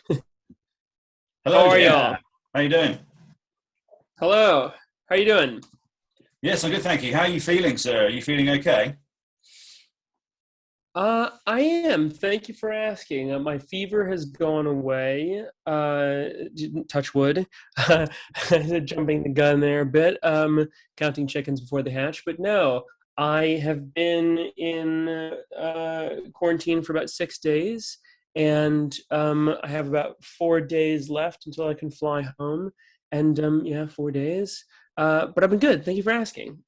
Hello How are there. y'all? How you doing? Hello. How you doing? Yes, I'm good, thank you. How are you feeling, sir? Are you feeling okay? I am. Thank you for asking. My fever has gone away. Touch wood. Jumping the gun there a bit. Counting chickens before they hatch. But no, I have been in quarantine for about 6 days, and I have about 4 days left until I can fly home. And yeah, 4 days. But I've been good. Thank you for asking.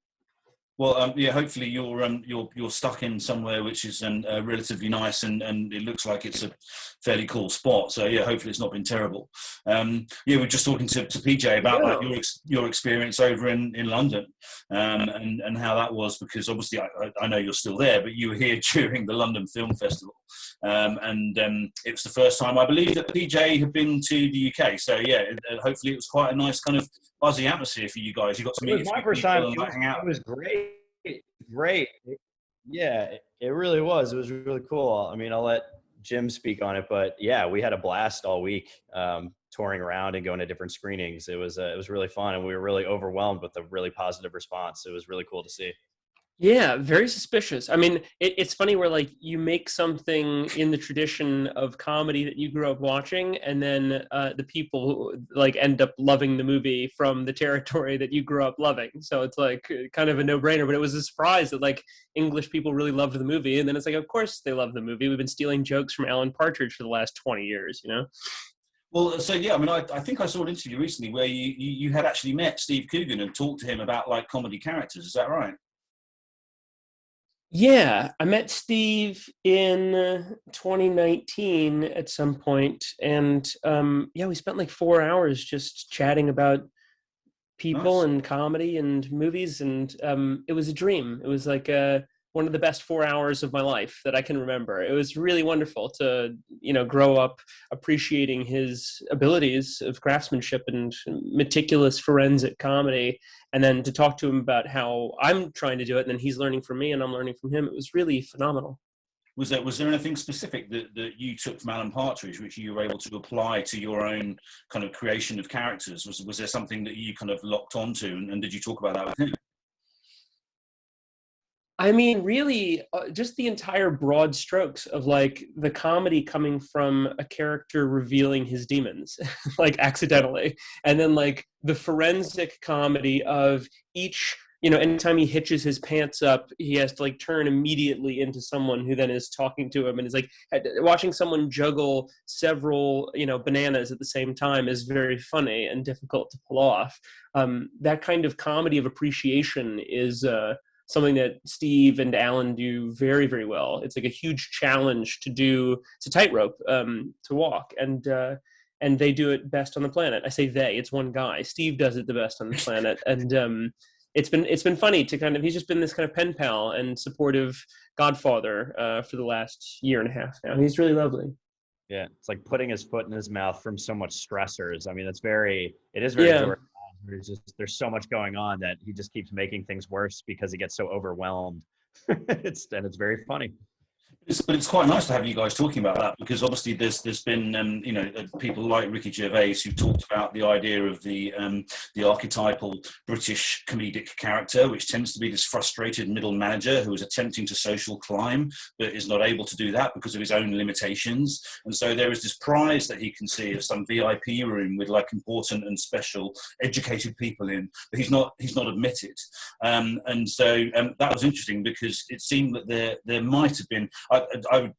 Well, yeah. Hopefully, you're stuck in somewhere which is relatively nice, and it looks like it's a fairly cool spot. So yeah, hopefully it's not been terrible. Yeah, we're just talking to PJ about like No. your experience over in London, and how that was, because obviously I know you're still there, but you were here during the London Film Festival, and it was the first time I believe that PJ had been to the UK. So yeah, hopefully it was quite a nice kind of buzzy atmosphere for you guys. You got to It meet was a my few first time. people and like hang out. It was great. Great. Yeah, it really was. It was really cool. I mean, I'll let Jim speak on it, but yeah, we had a blast all week, touring around and going to different screenings. It was really fun, and we were really overwhelmed with the really positive response. It was really cool to see. Yeah, very suspicious. I mean, it's funny where like you make something in the tradition of comedy that you grew up watching, and then the people like end up loving the movie from the territory that you grew up loving. So it's like kind of a no-brainer. But it was a surprise that like English people really loved the movie, and then it's like, of course they love the movie. We've been stealing jokes from Alan Partridge for the last 20 years, you know? Well, so yeah, I mean, I think I saw an interview recently where you had actually met Steve Coogan and talked to him about like comedy characters. Is that right? Yeah, I met Steve in 2019 at some point, and yeah, we spent like 4 hours just chatting about people Nice. and comedy and movies, and it was a dream. It was like one of the best 4 hours of my life that I can remember. It was really wonderful to grow up appreciating his abilities of craftsmanship and meticulous forensic comedy, and then to talk to him about how I'm trying to do it, and then he's learning from me and I'm learning from him. It was really phenomenal. Was there anything specific that you took from Alan Partridge which you were able to apply to your own kind of creation of characters? Was there something that you kind of locked onto, and did you talk about that with him? I mean, really, just the entire broad strokes of like the comedy coming from a character revealing his demons, like accidentally, and then like the forensic comedy of each. Anytime he hitches his pants up, he has to like turn immediately into someone who then is talking to him, and is like watching someone juggle several, bananas at the same time is very funny and difficult to pull off. That kind of comedy of appreciation is something that Steve and Alan do very, very well. It's like a huge challenge to do. It's a tightrope to walk, and they do it best on the planet. I say they. It's one guy. Steve does it the best on the planet, and it's been funny to kind of. He's just been this kind of pen pal and supportive godfather for the last year and a half now. He's really lovely. Yeah, it's like putting his foot in his mouth from so much stressors. I mean, it is very Yeah. George. There's so much going on that he just keeps making things worse because he gets so overwhelmed. It's very funny. But it's quite nice to have you guys talking about that, because obviously there's been people like Ricky Gervais who talked about the idea of the archetypal British comedic character, which tends to be this frustrated middle manager who is attempting to social climb but is not able to do that because of his own limitations. And so there is this prize that he can see of some VIP room with like important and special educated people in, but he's not admitted. And so that was interesting, because it seemed that there might have been. I'm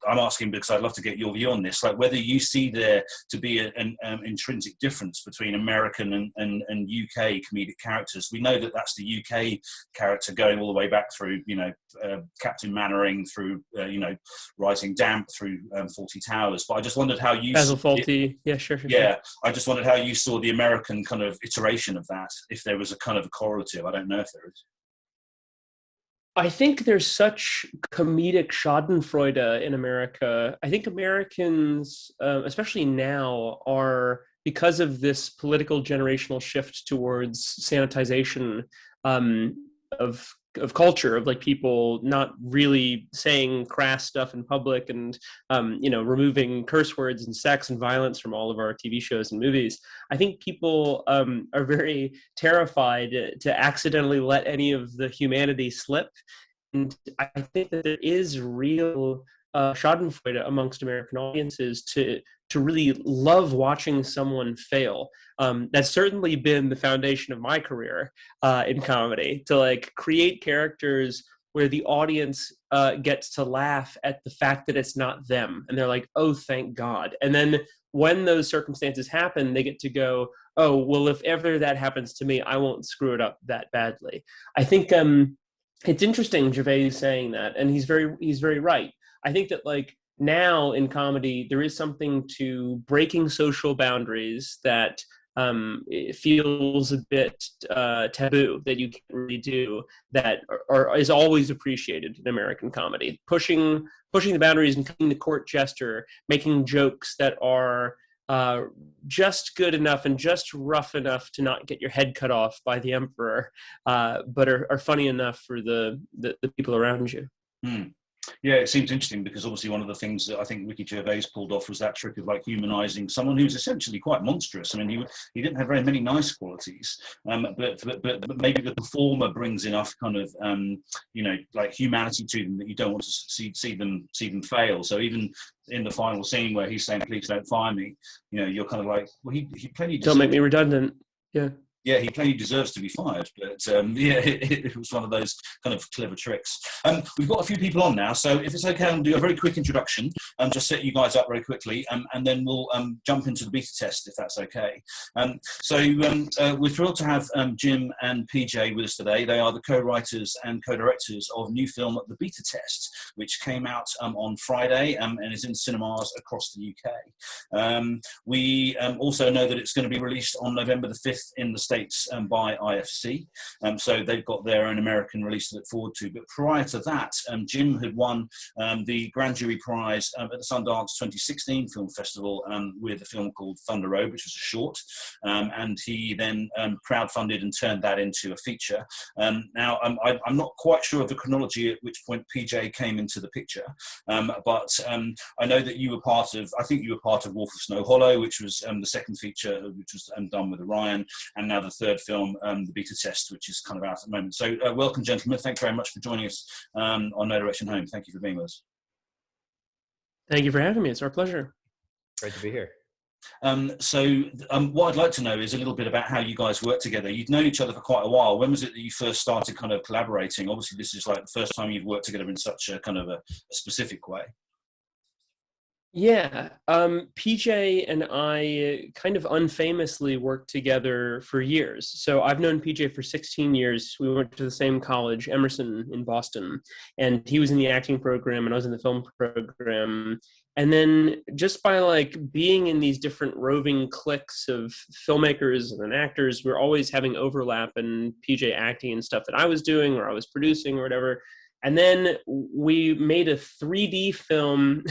asking because I'd love to get your view on this, like whether you see there to be an intrinsic difference between American and UK comedic characters. We know that that's the UK character going all the way back through, Captain Mannering, through, Rising Damp, through Fawlty Towers. But I just wondered how you Basil saw it. Fawlty. Yeah, sure, sure, sure. Yeah, I just wondered how you saw the American kind of iteration of that, if there was a kind of a correlative. I don't know if there is. I think there's such comedic Schadenfreude in America. I think Americans, especially now, are, because of this political generational shift towards sanitization of of culture, of like people not really saying crass stuff in public, and removing curse words and sex and violence from all of our TV shows and movies. I think people are very terrified to accidentally let any of the humanity slip, and I think that there is real schadenfreude amongst American audiences to really love watching someone fail. That's certainly been the foundation of my career in comedy, to like create characters where the audience gets to laugh at the fact that it's not them, and they're like, oh, thank God. And then when those circumstances happen, they get to go, oh, well, if ever that happens to me, I won't screw it up that badly. I think it's interesting Gervais saying that, and he's very right. I think that like now in comedy, there is something to breaking social boundaries that it feels a bit taboo, that you can't really do, that is always appreciated in American comedy. Pushing the boundaries and cutting the court jester, making jokes that are just good enough and just rough enough to not get your head cut off by the emperor, but are funny enough for the people around you. Yeah, it seems interesting because obviously one of the things that I think Ricky Gervais pulled off was that trick of like humanizing someone who's essentially quite monstrous. I mean, he didn't have very many nice qualities, but maybe the performer brings enough kind of like humanity to them that you don't want to see them fail. So even in the final scene where he's saying, "Please don't fire me," you're kind of like, well, he plainly don't make me redundant. Yeah. Yeah, he plainly deserves to be fired, but it was one of those kind of clever tricks. We've got a few people on now, so if it's okay, I'll do a very quick introduction and just set you guys up very quickly, and then we'll jump into the beta test, if that's okay. We're thrilled to have Jim and PJ with us today. They are the co-writers and co-directors of new film The Beta Test, which came out on Friday and is in cinemas across the UK. We also know that it's going to be released on November the 5th in the States by IFC, so they've got their own American release to look forward to. But prior to that, Jim had won the Grand Jury Prize at the Sundance 2016 Film Festival with a film called Thunder Road, which was a short, and he then crowdfunded and turned that into a feature. Now, I'm not quite sure of the chronology at which point PJ came into the picture, but I know that you were part of Wolf of Snow Hollow, which was the second feature, which was done with Orion, and now the third film, The Beta Test, which is kind of out at the moment. So welcome, gentlemen. Thank you very much for joining us on No Direction Home. Thank you for being with us. Thank you for having me. It's our pleasure. Great to be here. What I'd like to know is a little bit about how you guys work together. You've known each other for quite a while. When was it that you first started kind of collaborating? Obviously, this is like the first time you've worked together in such a kind of a specific way. Yeah, PJ and I kind of unfamously worked together for years. So I've known PJ for 16 years. We went to the same college, Emerson in Boston, and he was in the acting program and I was in the film program. And then just by like being in these different roving cliques of filmmakers and actors, we're always having overlap, and PJ acting and stuff that I was doing or I was producing or whatever. And then we made a 3D film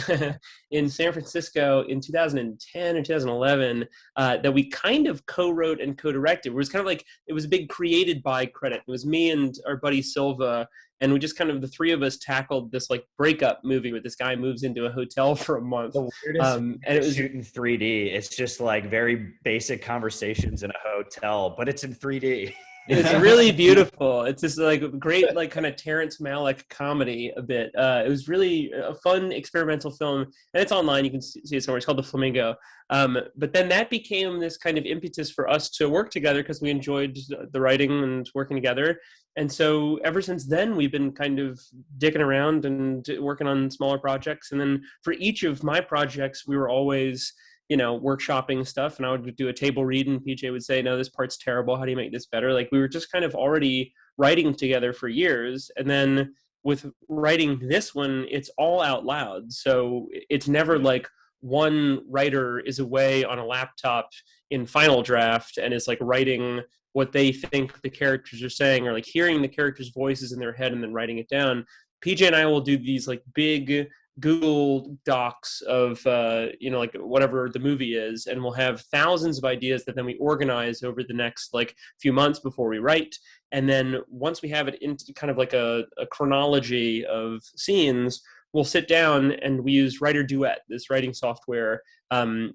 in San Francisco in 2010 or 2011 that we kind of co-wrote and co-directed. It was kind of like, it was a big created by credit. It was me and our buddy Silva, and we just kind of, the three of us tackled this like breakup movie where this guy moves into a hotel for a month. The weirdest and it was shooting 3D. It's just like very basic conversations in a hotel, but it's in 3D. It's really beautiful. It's this like great, like kind of Terrence Malick comedy a bit. It was really a fun experimental film, and it's online. You can see it somewhere. It's called The Flamingo. But then that became this kind of impetus for us to work together because we enjoyed the writing and working together. And so ever since then, we've been kind of dicking around and working on smaller projects. And then for each of my projects, we were always workshopping stuff, and I would do a table read and PJ would say, no, this part's terrible. How do you make this better? Like we were just kind of already writing together for years. And then with writing this one, it's all out loud. So it's never like one writer is away on a laptop in Final Draft and is like writing what they think the characters are saying, or like hearing the characters' voices in their head and then writing it down. PJ and I will do these like big Google Docs of, you know, like whatever the movie is, and we'll have thousands of ideas that then we organize over the next like few months before we write. And then once we have it into kind of like a chronology of scenes, we'll sit down and we use Writer Duet, this writing software,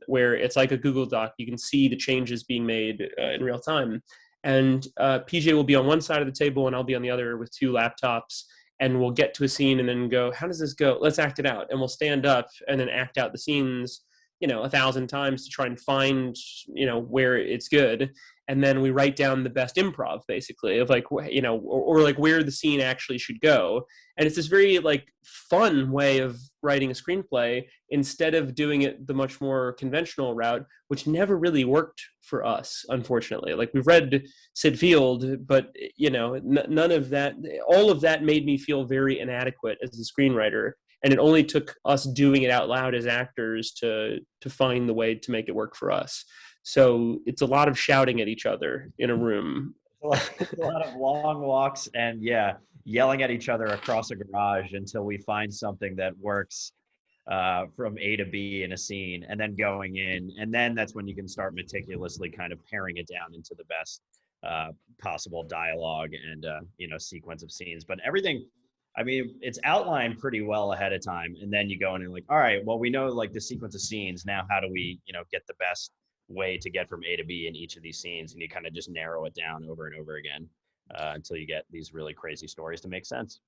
where it's like a Google Doc. You can see the changes being made in real time. And PJ will be on one side of the table and I'll be on the other with two laptops. And we'll get to a scene and then go, how does this go? Let's act it out. And we'll stand up and then act out the scenes, you know, 1,000 times to try and find, you know, where it's good. And then we write down the best improv, basically, of like, you know, or like where the scene actually should go. And it's this very like fun way of writing a screenplay instead of doing it the much more conventional route, which never really worked for us, unfortunately. Like we've read Sid Field, but you know, none of that, all of that made me feel very inadequate as a screenwriter. And it only took us doing it out loud as actors to find the way to make it work for us. So it's a lot of shouting at each other in a room. A lot of long walks and yelling at each other across a garage until we find something that works from A to B in a scene, and then going in. And then that's when you can start meticulously kind of paring it down into the best possible dialogue and, you know, sequence of scenes. But everything, I mean, it's outlined pretty well ahead of time. And then you go in and like, all right, well, we know like the sequence of scenes. Now, how do we, you know, get the best way to get from A to B in each of these scenes? And you kind of just narrow it down over and over again until you get these really crazy stories to make sense.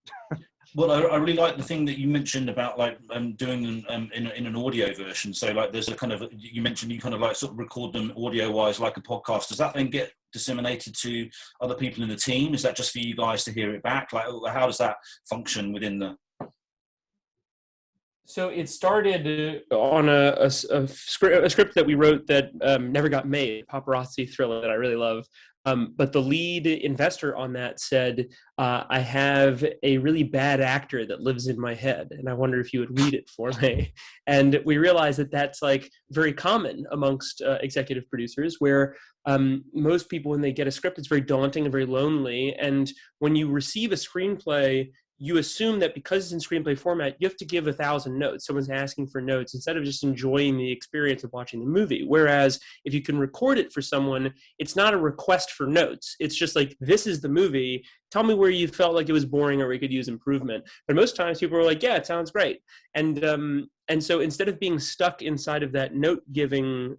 Well, I really like the thing that you mentioned about like doing them in an audio version. So like there's a kind of, you mentioned you kind of like sort of record them audio wise like a podcast. Does that then get disseminated to other people in the team? Is that just for you guys to hear it back? Like how does that function within the... So it started on a script that we wrote that never got made, paparazzi thriller that I really love. But the lead investor on that said, I have a really bad actor that lives in my head, and I wonder if you would read it for me. And we realized that that's like very common amongst executive producers, where most people, when they get a script, it's very daunting and very lonely. And when you receive a screenplay, you assume that because it's in screenplay format, you have to give 1,000 notes. Someone's asking for notes instead of just enjoying the experience of watching the movie. Whereas if you can record it for someone, it's not a request for notes. It's just like, this is the movie. Tell me where you felt like it was boring or we could use improvement. But most times people are like, yeah, it sounds great. And so instead of being stuck inside of that note-giving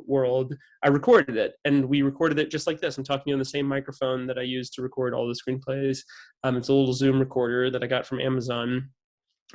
world, I recorded it. And we recorded it just like this. I'm talking on the same microphone that I use to record all the screenplays. It's a little Zoom recorder that I got from Amazon.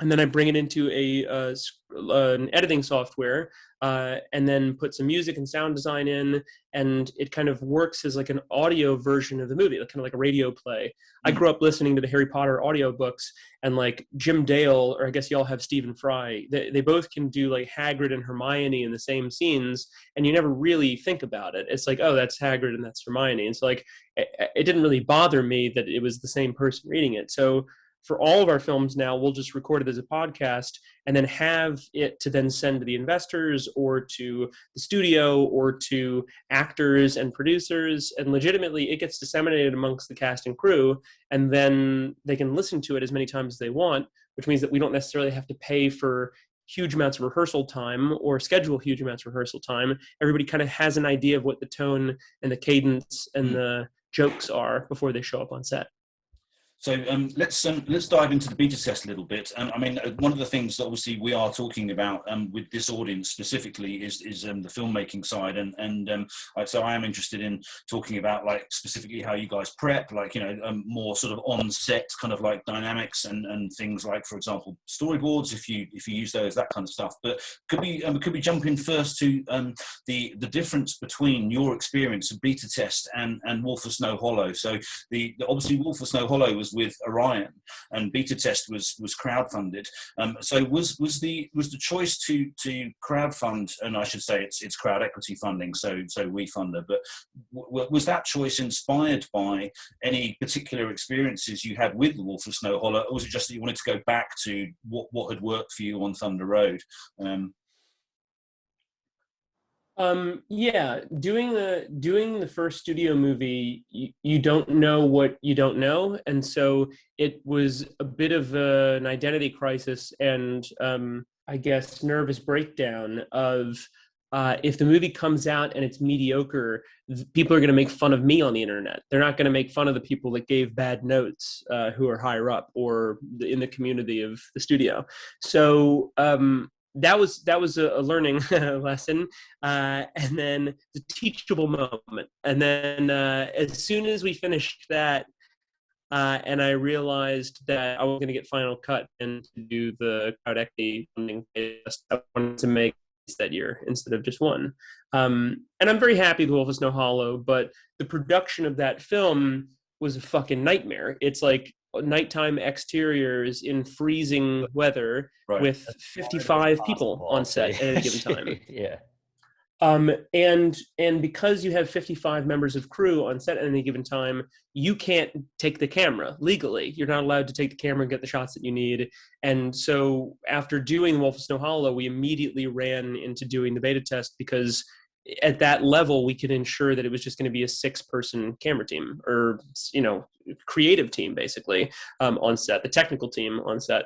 And then I bring it into an editing software and then put some music and sound design in, and it kind of works as like an audio version of the movie, kind of like a radio play. I grew up listening to the Harry Potter audiobooks, and like Jim Dale, or I guess y'all have Stephen Fry, they both can do like Hagrid and Hermione in the same scenes, and you never really think about it. It's like, oh, that's Hagrid and that's Hermione. And so like, it didn't really bother me that it was the same person reading it. So for all of our films now, we'll just record it as a podcast and then have it to then send to the investors or to the studio or to actors and producers. And legitimately, it gets disseminated amongst the cast and crew, and then they can listen to it as many times as they want, which means that we don't necessarily have to pay for huge amounts of rehearsal time or schedule huge amounts of rehearsal time. Everybody kind of has an idea of what the tone and the cadence and the jokes are before they show up on set. So let's dive into the beta test a little bit. I mean, one of the things that obviously we are talking about with this audience specifically is the filmmaking side, and so I am interested in talking about like specifically how you guys prep, like more sort of on set kind of like dynamics and things like, for example, storyboards if you use those, that kind of stuff. But could we jump in first to the difference between your experience of beta test and Wolf of Snow Hollow? So obviously Wolf of Snow Hollow was with Orion, and beta test was crowdfunded. So was the choice to crowdfund, and I should say it's crowd equity funding, so we funder, but was that choice inspired by any particular experiences you had with the Wolf of Snow Hollow, or was it just that you wanted to go back to what had worked for you on Thunder Road? Yeah, doing the first studio movie, you don't know what you don't know, and so it was a bit of an identity crisis and I guess nervous breakdown of if the movie comes out and it's mediocre, people are going to make fun of me on the internet. They're not going to make fun of the people that gave bad notes, who are higher up or in the community of the studio. So that was a learning lesson, and then the teachable moment. And then as soon as we finished that, and I realized that I was going to get Final Cut and to do the crowd equity funding, I wanted to make that year instead of just one. And I'm very happy with Wolf of Snow Hollow, but the production of that film was a fucking nightmare. It's like nighttime exteriors in freezing weather, Right. with 55 people on set at any given time. Yeah. And because you have 55 members of crew on set at any given time, you can't take the camera legally. You're not allowed to take the camera and get the shots that you need. And so after doing Wolf of Snow Hollow, we immediately ran into doing the beta test, because at that level we could ensure that it was just going to be a 6-person camera team, or creative team basically, on set, the technical team on set.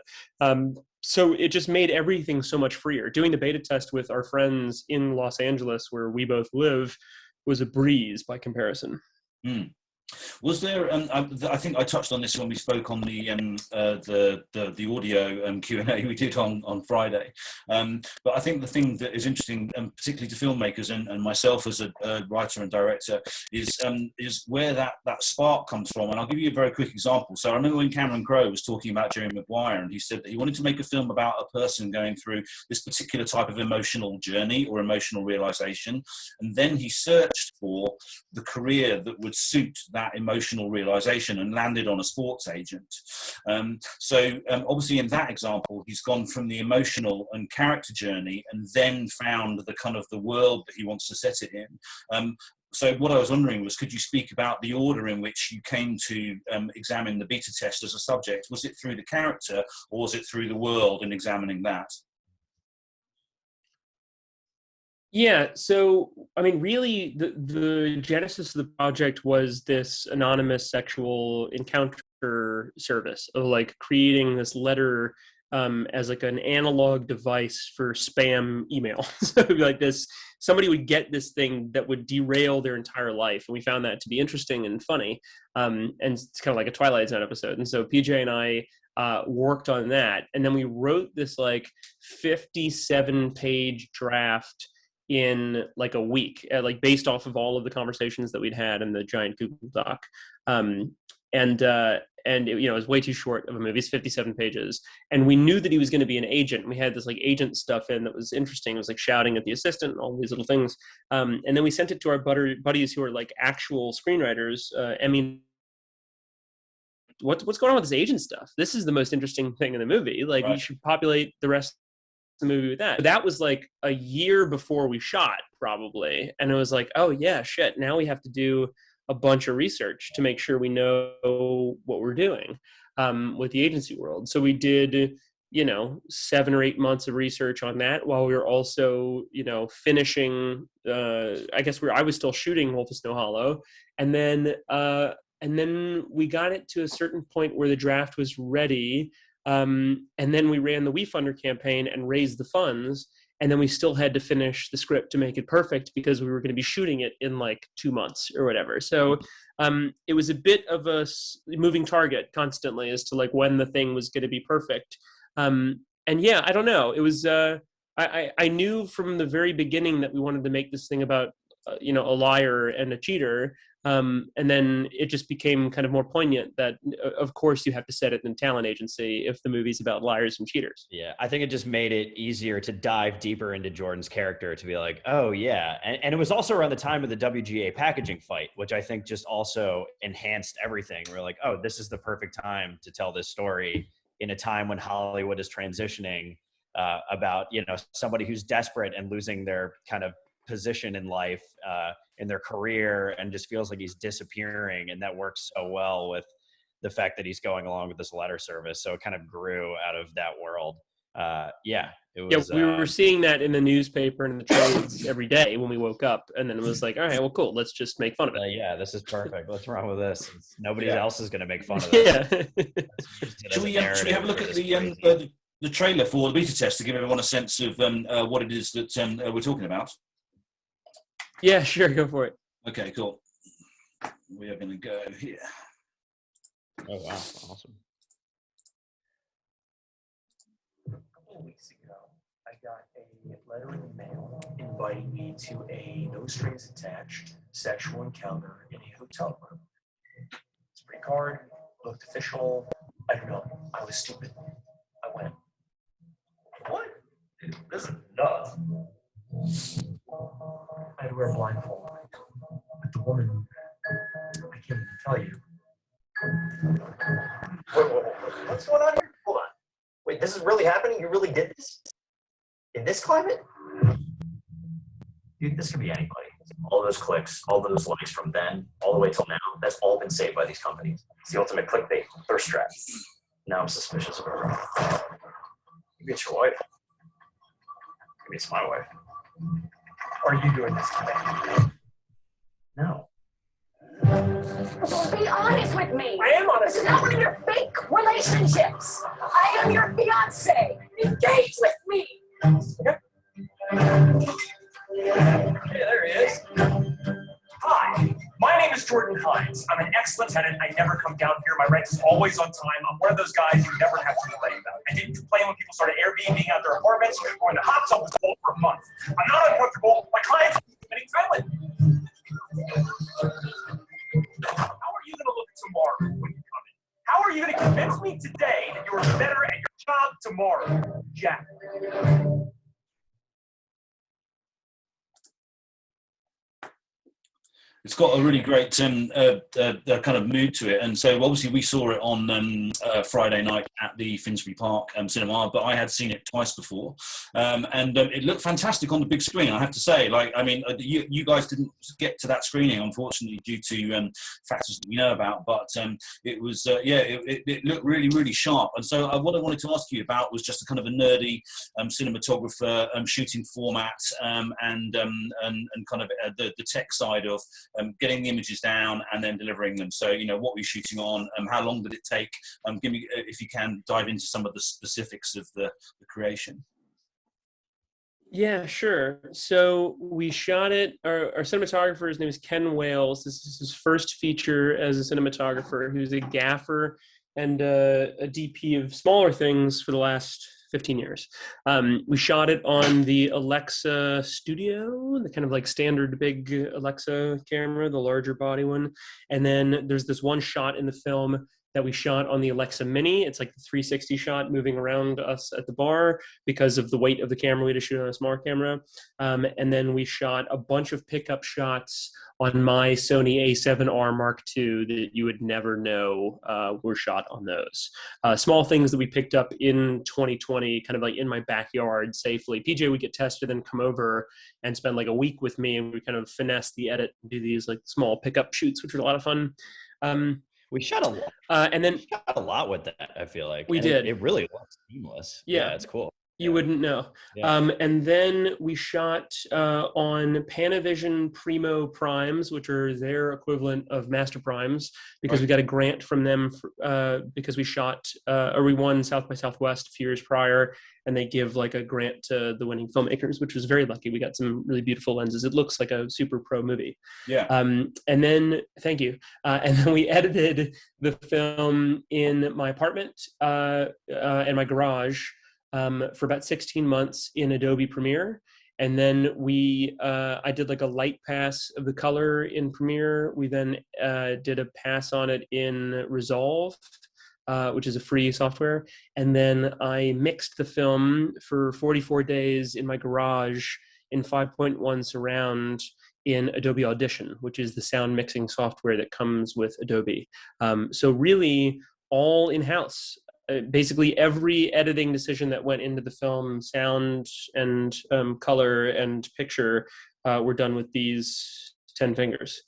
So it just made everything so much freer. Doing the beta test with our friends in Los Angeles, where we both live, was a breeze by comparison. Was there? I think I touched on this when we spoke on the audio Q&A we did on Friday. But I think the thing that is interesting, particularly to filmmakers and myself as a writer and director, is where that spark comes from. And I'll give you a very quick example. So I remember when Cameron Crowe was talking about Jerry Maguire, and he said that he wanted to make a film about a person going through this particular type of emotional journey or emotional realization, and then he searched for the career that would suit that emotional realization and landed on a sports agent. So obviously in that example, he's gone from the emotional and character journey and then found the kind of the world that he wants to set it in. So what I was wondering was, could you speak about the order in which you came to examine the beta test as a subject? Was it through the character, or was it through the world and examining that? Yeah, so I mean, really, the genesis of the project was this anonymous sexual encounter service of like creating this letter as like an analog device for spam email. So it'd be like this, somebody would get this thing that would derail their entire life, and we found that to be interesting and funny, and it's kind of like a Twilight Zone episode. And so PJ and I worked on that, and then we wrote this like 57-page draft in like a week, like based off of all of the conversations that we'd had in the giant Google Doc. And it, it was way too short of a movie. It's 57 pages. And we knew that he was going to be an agent. We had this like agent stuff in that was interesting. It was like shouting at the assistant and all these little things. And then we sent it to our buddies who are like actual screenwriters. What's going on with this agent stuff? This is the most interesting thing in the movie. Like, right. We should populate the rest the movie with that. That was like a year before we shot, probably. And it was like, oh yeah, shit, now we have to do a bunch of research to make sure we know what we're doing with the agency world. So we did 7 or 8 months of research on that, while we were also finishing I was still shooting Wolf of Snow Hollow. And then we got it to a certain point where the draft was ready. And then we ran the WeFunder campaign and raised the funds. And then we still had to finish the script to make it perfect, because we were going to be shooting it in like 2 months or whatever. So it was a bit of a moving target constantly as to like when the thing was going to be perfect. And yeah, I don't know. It was, I knew from the very beginning that we wanted to make this thing about, a liar and a cheater. And then it just became kind of more poignant that, of course, you have to set it in a talent agency if the movie's about liars and cheaters. Yeah, I think it just made it easier to dive deeper into Jordan's character, to be like, oh, yeah. And it was also around the time of the WGA packaging fight, which I think just also enhanced everything. We're like, oh, this is the perfect time to tell this story in a time when Hollywood is transitioning about, somebody who's desperate and losing their kind of position in life, in their career, and just feels like he's disappearing. And that works so well with the fact that he's going along with this letter service. So it kind of grew out of that world. yeah, it Yeah, was. we were seeing that in the newspaper and in the trades every day when we woke up, and then it was like, all right, well, cool, let's just make fun of it. Yeah, this is perfect. Let's run with this. Nobody else is going to make fun of this. Yeah. Should we have a look at the trailer for the beta test to give everyone a sense of what it is that we're talking about? Yeah, sure, go for it. Okay, cool. We are going to go here. Oh wow, awesome. A couple of weeks ago, I got a letter in the mail inviting me to a no strings attached sexual encounter in a hotel room. It's pretty card, looked official. I don't know. I was stupid. I went, what? Dude, this is nuts. I had to wear a blindfold. But the woman, I can't even tell you. Wait, what's going on here? Hold on. Wait, this is really happening? You really did this? In this climate? Dude, this could be anybody. All those clicks, all those likes from then, all the way till now, that's all been saved by these companies. It's the ultimate clickbait, thirst trap. Now I'm suspicious of her. Maybe it's your wife. Maybe it's my wife. Are you doing this today? No. Be honest with me. I am honest. This is not one of your fake relationships. I am your fiance. Engage with me. Okay. Hey, there he is. Hi, my name is Jordan Hines. I'm an ex-lieutenant. I never come down here. My rent is always on time. I'm one of those guys you never have to complain about. I didn't complain when people started Airbnb out their apartments or when the hot tub was cold for a month. I'm not uncomfortable. My clients are committing felony. How are you going to look tomorrow when you come in? How are you going to convince me today that you are better at your job tomorrow, Jack? It's got a really great kind of mood to it, and so obviously we saw it on Friday night at the Finsbury Park cinema, but I had seen it twice before, and it looked fantastic on the big screen. I have to say, you guys didn't get to that screening, unfortunately, due to factors that we know about, but it was it looked really, really sharp. And so what I wanted to ask you about was just a kind of a nerdy cinematographer shooting format and kind of the tech side of getting the images down and then delivering them. So, what were you shooting on? How long did it take? Give me, if you can, dive into some of the specifics of the creation. Yeah, sure. So we shot it. Our cinematographer, his name is Ken Wales. This is his first feature as a cinematographer, who's a gaffer and a DP of smaller things for the last 15 years. We shot it on the Alexa Studio, the kind of like standard big Alexa camera, the larger body one. And then there's this one shot in the film that we shot on the Alexa Mini. It's like the 360 shot moving around us at the bar because of the weight of the camera. We had to shoot on a small camera. And then we shot a bunch of pickup shots on my Sony A7R Mark II that you would never know were shot on those. Small things that we picked up in 2020, kind of like in my backyard safely. PJ would get tested and come over and spend like a week with me, and we kind of finesse the edit and do these like small pickup shoots, which was a lot of fun. We shot a lot. And then we shot a lot with that, I feel like. We did. It really looks seamless. Yeah, it's cool. You wouldn't know. Yeah. And then we shot on Panavision Primo Primes, which are their equivalent of Master Primes, because we got a grant from them because we shot, or we won South by Southwest a few years prior, and they give like a grant to the winning filmmakers, which was very lucky. We got some really beautiful lenses. It looks like a super pro movie. Yeah. And then, thank you. And then we edited the film in my apartment and my garage for about 16 months in Adobe Premiere. And then I did like a light pass of the color in Premiere. We then did a pass on it in Resolve, which is a free software. And then I mixed the film for 44 days in my garage in 5.1 surround in Adobe Audition, which is the sound mixing software that comes with Adobe. So really all in-house. Basically every editing decision that went into the film, sound and color and picture, were done with these 10 fingers.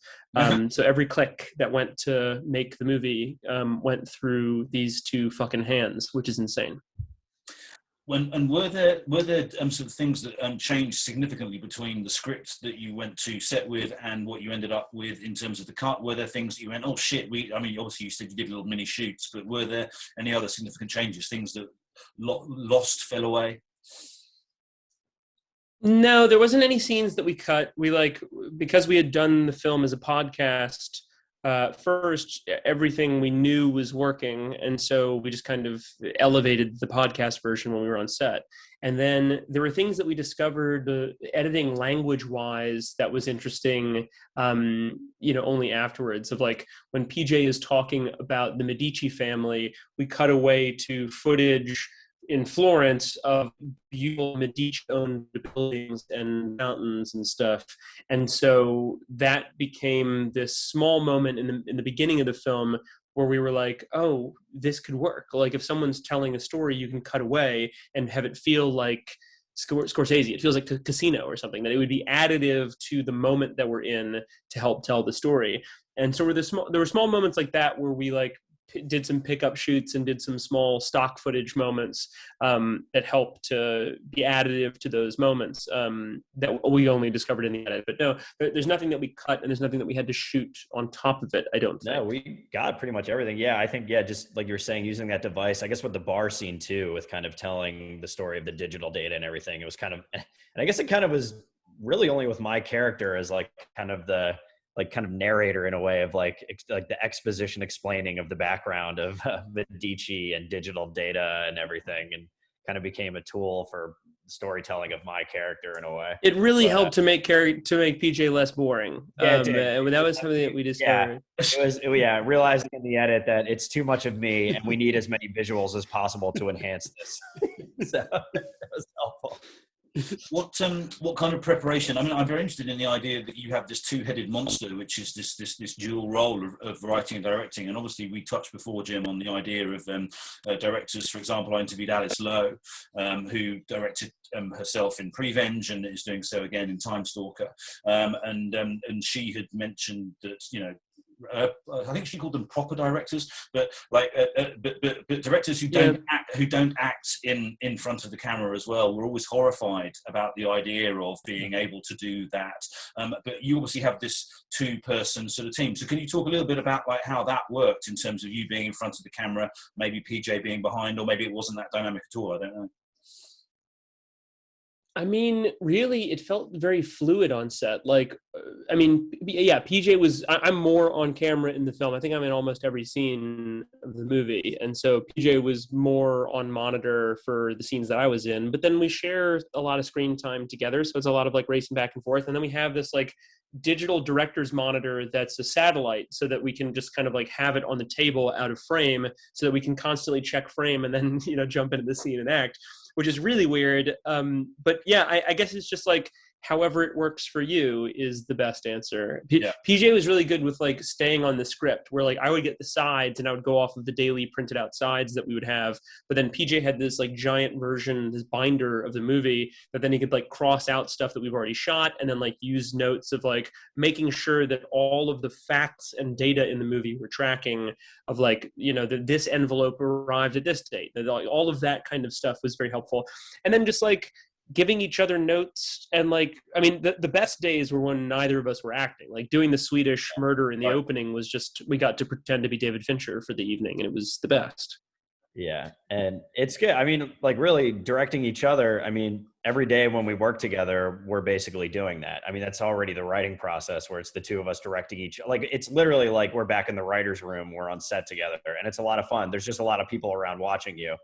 So every click that went to make the movie went through these two fucking hands, which is insane. were there sort of things that changed significantly between the script that you went to set with and what you ended up with in terms of the cut? Were there things that you went, oh shit, I mean, obviously you said you did little mini shoots, but were there any other significant changes, things that lost, fell away? No, there wasn't any scenes that we cut. Because we had done the film as a podcast, first, everything we knew was working. And so we just kind of elevated the podcast version when we were on set. And then there were things that we discovered editing language-wise that was interesting, only afterwards. Of like when PJ is talking about the Medici family, we cut away to footage in Florence of beautiful Medici-owned buildings and mountains and stuff. And so that became this small moment in the beginning of the film where we were like, oh, this could work. Like if someone's telling a story, you can cut away and have it feel like Scorsese. It feels like a Casino or something, that it would be additive to the moment that we're in to help tell the story. And so there were small moments like that where we like did some pickup shoots and did some small stock footage moments that helped to be additive to those moments that we only discovered in the edit. But no, there's nothing that we cut and there's nothing that we had to shoot on top of it, I don't think. No, we got pretty much everything. Yeah, I think, just like you were saying, using that device, I guess with the bar scene too, with kind of telling the story of the digital data and everything, it was kind of, and I guess it kind of was really only with my character as like kind of the narrator in a way of like the exposition explaining of the background of Medici and digital data and everything, and kind of became a tool for storytelling of my character in a way. It really helped to make PJ less boring. Yeah, that was something that we discovered. Yeah, realizing in the edit that it's too much of me and we need as many visuals as possible to enhance this. So that was helpful. What kind of preparation? I mean, I'm very interested in the idea that you have this two-headed monster, which is this dual role of writing and directing. And obviously, we touched before, Jim, on the idea of directors. For example, I interviewed Alice Lowe, who directed herself in Prevenge and is doing so again in Time Stalker. And she had mentioned that, I think she called them proper directors, but like, but directors who don't act in front of the camera as well were always horrified about the idea of being able to do that. But you obviously have this two-person sort of team. So can you talk a little bit about like how that worked in terms of you being in front of the camera, maybe PJ being behind, or maybe it wasn't that dynamic at all? I don't know. I mean, really, it felt very fluid on set. Like, I mean, yeah, PJ was, I'm more on camera in the film. I think I'm in almost every scene of the movie. And so PJ was more on monitor for the scenes that I was in. But then we share a lot of screen time together. So it's a lot of like racing back and forth. And then we have this like digital director's monitor that's a satellite so that we can just kind of like have it on the table out of frame so that we can constantly check frame and then, jump into the scene and act, which is really weird. But yeah, I guess it's just like, however it works for you is the best answer. PJ was really good with like staying on the script, where like I would get the sides and I would go off of the daily printed out sides that we would have. But then PJ had this like giant version, this binder of the movie that then he could like cross out stuff that we've already shot and then like use notes of like making sure that all of the facts and data in the movie were tracking of like, this envelope arrived at this date. All of that kind of stuff was very helpful. And then just like giving each other notes. And like, I mean, the best days were when neither of us were acting. Like doing the Swedish murder in the opening was just, we got to pretend to be David Fincher for the evening, and it was the best. Yeah. And it's good. I mean, like really directing each other. I mean, every day when we work together, we're basically doing that. I mean, that's already the writing process where it's the two of us directing like, it's literally like we're back in the writer's room, we're on set together, and it's a lot of fun. There's just a lot of people around watching you,